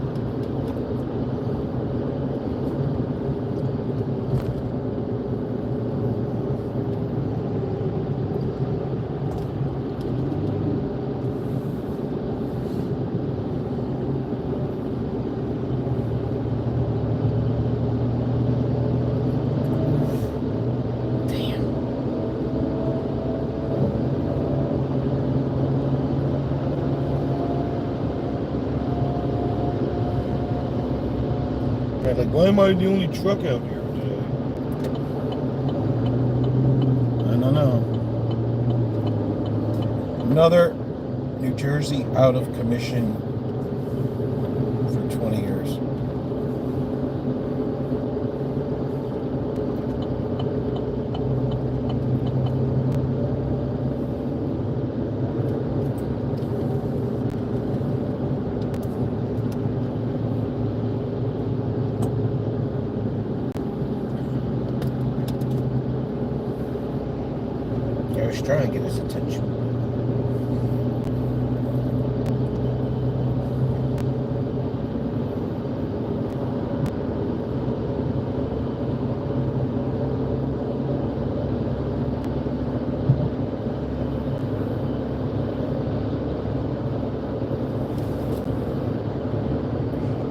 Like, why am I the only truck out here today? I don't know. Another New Jersey out of commission for 20 years. I was trying to get his attention.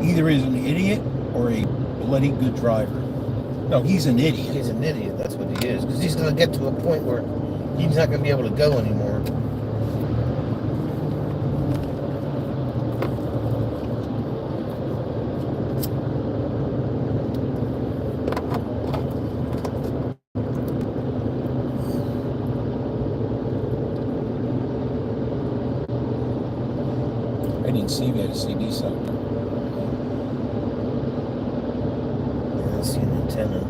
Either he's an idiot or a bloody good driver. No, he's an idiot. He's an idiot, that's what he is. Because he's going to get to a point where he's not going to be able to go anymore. I didn't see we had a CD something. I don't see an antenna.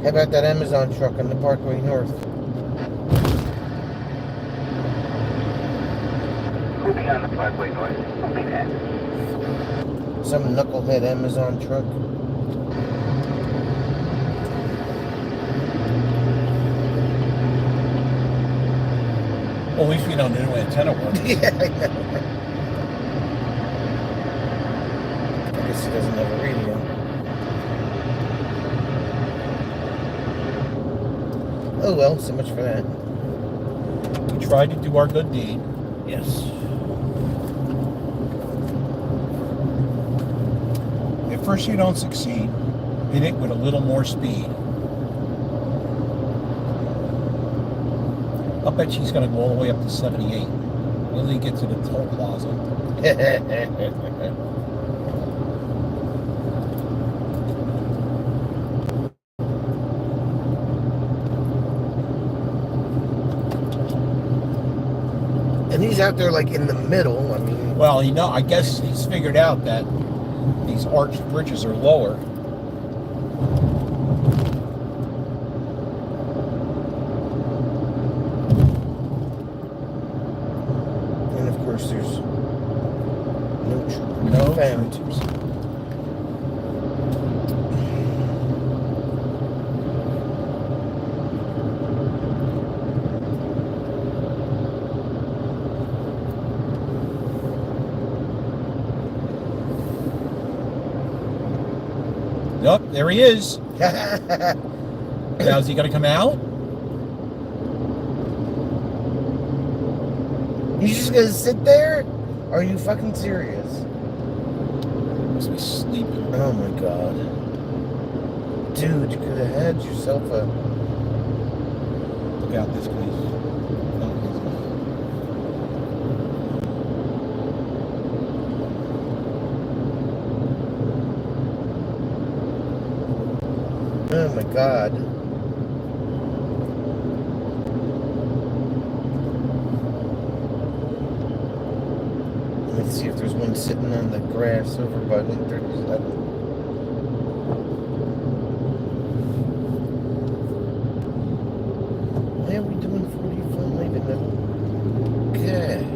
How about that Amazon truck on the Parkway North? Moving on the Parkway North. Moving that. Some knucklehead Amazon truck. Well, at least we know the new antenna works. Yeah, I know. I guess he doesn't have a radio. Oh well, so much for that. We tried to do our good deed. Yes. At first you don't succeed. Hit it with a little more speed. I'll bet she's going to go all the way up to 78. When they get to the toll plaza. And he's out there like in the middle. I mean, Well, I guess he's figured out that these arched bridges are lower. and of course there's no trooper No found. troopers. Yep, there he is. Now, is he going to come out? He's just gonna sit there? Are you fucking serious? Must be sleeping. Oh my god. Dude, you could have had yourself a... Look out this place. Oh my god. see if there's one sitting on the grass over by 137. Why are we doing 45 and then? Okay.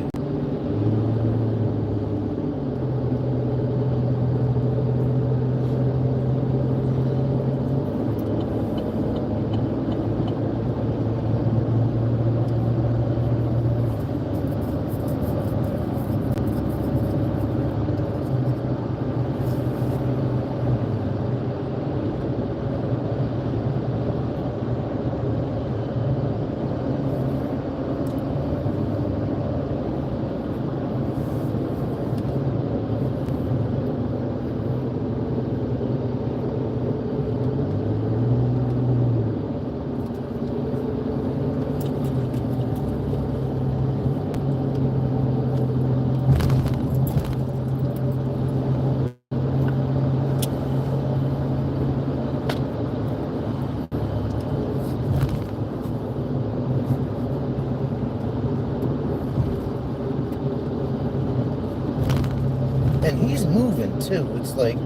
And he's moving too. It's like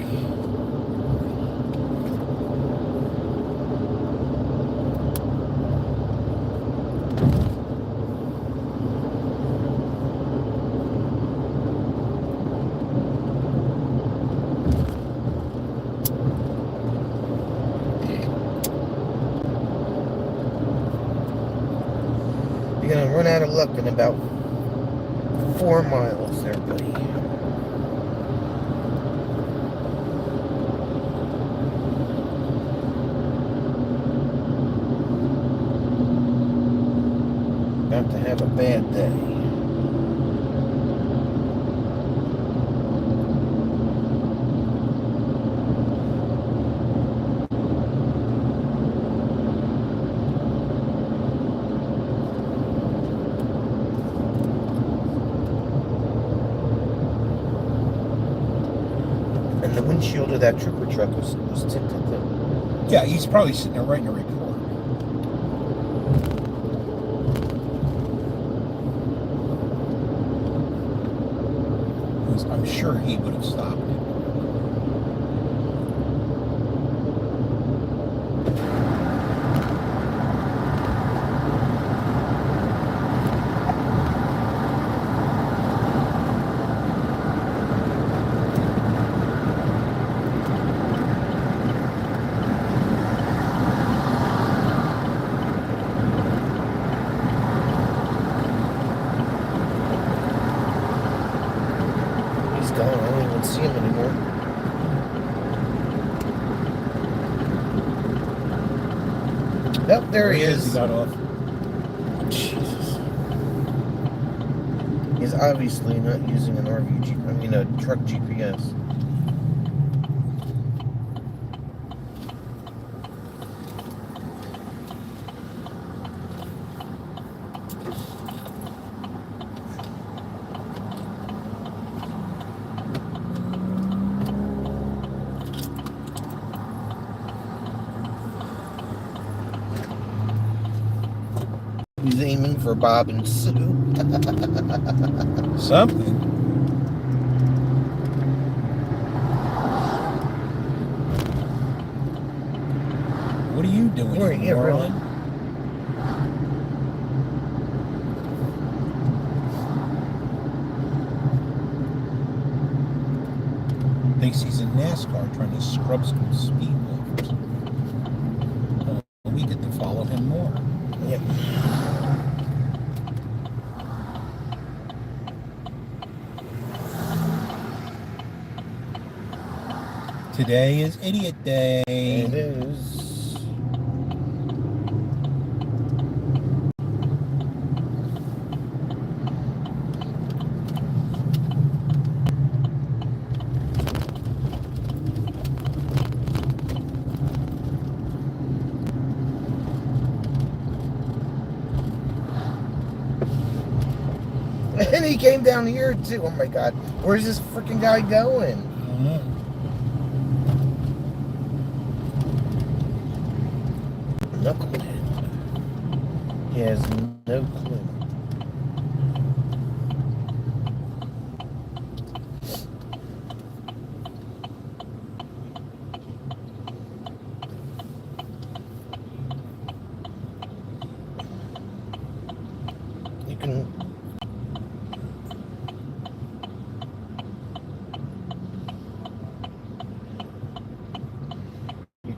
you're gonna run out of luck in about 4 miles there, buddy. About to have a bad day. And the windshield of that trooper truck was tinted too. Yeah, he's probably sitting there writing a report. Because I'm sure he would have stopped it. Gone. I don't even see him anymore. Oh, there he is. He got off. Jesus. He's obviously not using an a truck GPS. He's aiming for Bob and Sue. Something. What are you doing? Where, you yeah, moron? really. Thinks he's in NASCAR trying to scrub some speed bumpers. We get to follow him more. Yep. Today is Idiot Day. It is. And he came down here too. Oh my God. Where's this freaking guy going? I don't know. Knucklehead. He has no clue.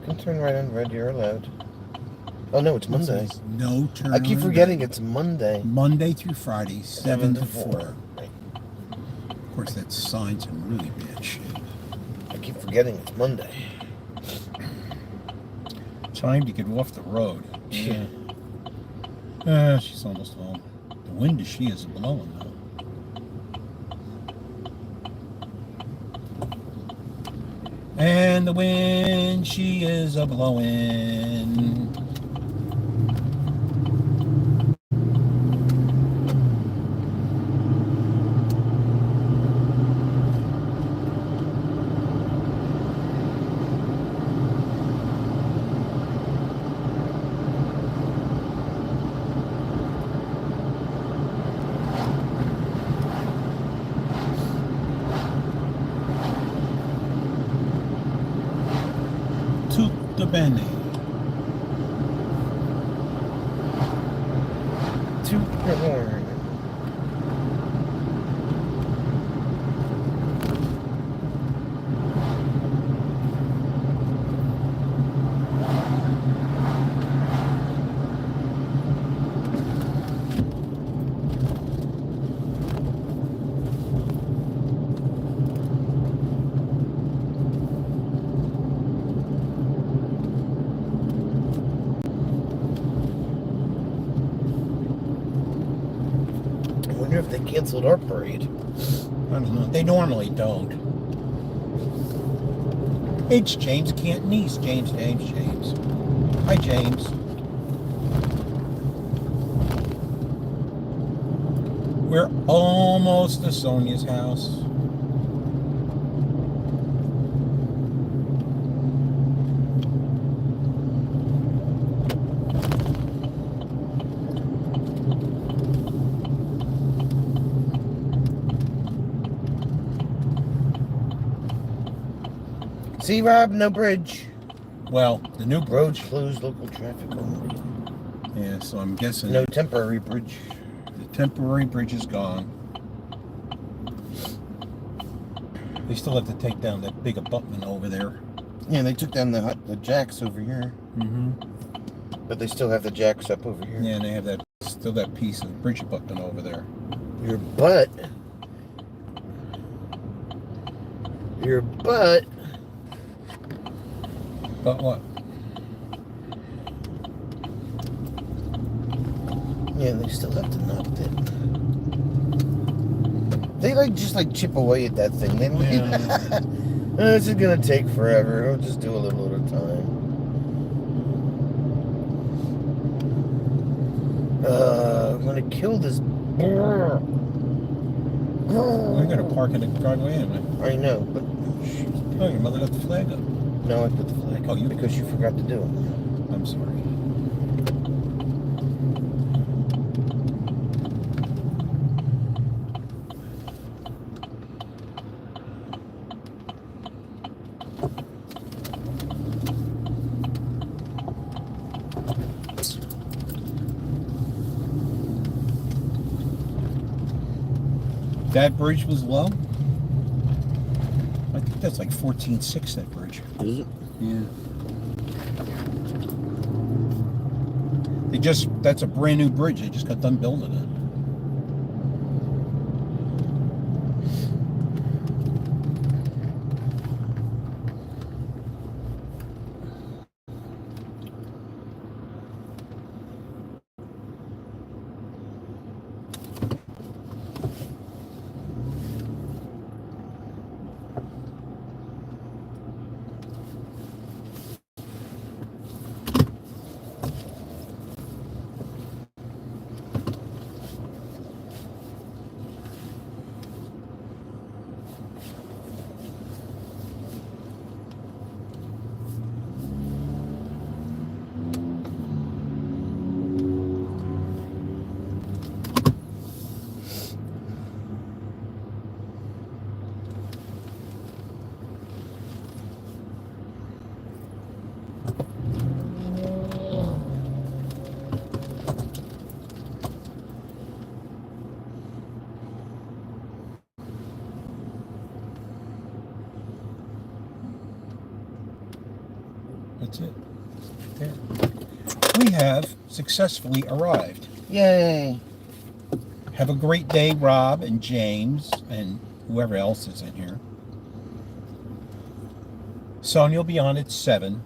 can turn right on red. You're allowed. Oh no, it's Monday. It says no turn. I keep on forgetting red. it's Monday. Monday through Friday, 7 to 4. 4. Right. Of course, that sign's in really bad shape. I keep forgetting it's Monday. Time to get off the road. Yeah. She's almost home. The wind is she is blowing though. And the wind she is a blowing. Toot the Benny. Toot your horn. I wonder if they canceled our parade. I don't know. They normally don't. It's James Cantonese. James. Hi, James. We're almost to Sonia's house. See, Rob, no bridge. Well, the new Roads bridge. closed, local traffic only. Yeah, so I'm guessing No temporary bridge. the temporary bridge is gone. They still have to take down that big abutment over there. Yeah, they took down the jacks over here, Mm-hmm. but they still have the jacks up over here. Yeah, and they have still that piece of bridge abutment over there. Your butt. Your butt. But what? Yeah, they still have to knock it. They just chip away at that thing. They Yeah. This is gonna take forever. We'll just do a little at a time. I'm gonna kill this. We're gonna park in the driveway anyway. I know, but Oh, your mother left the flag up. no, I put the flag. Oh, you- because you forgot to do it. I'm sorry. That bridge was low? I think that's like 14.6, that bridge. Is it? Yeah. That's a brand new bridge. They just got done building it. That's it. There. We have successfully arrived. Yay! Have a great day, Rob and James and whoever else is in here. Sonia will be on at 7.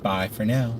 Bye for now.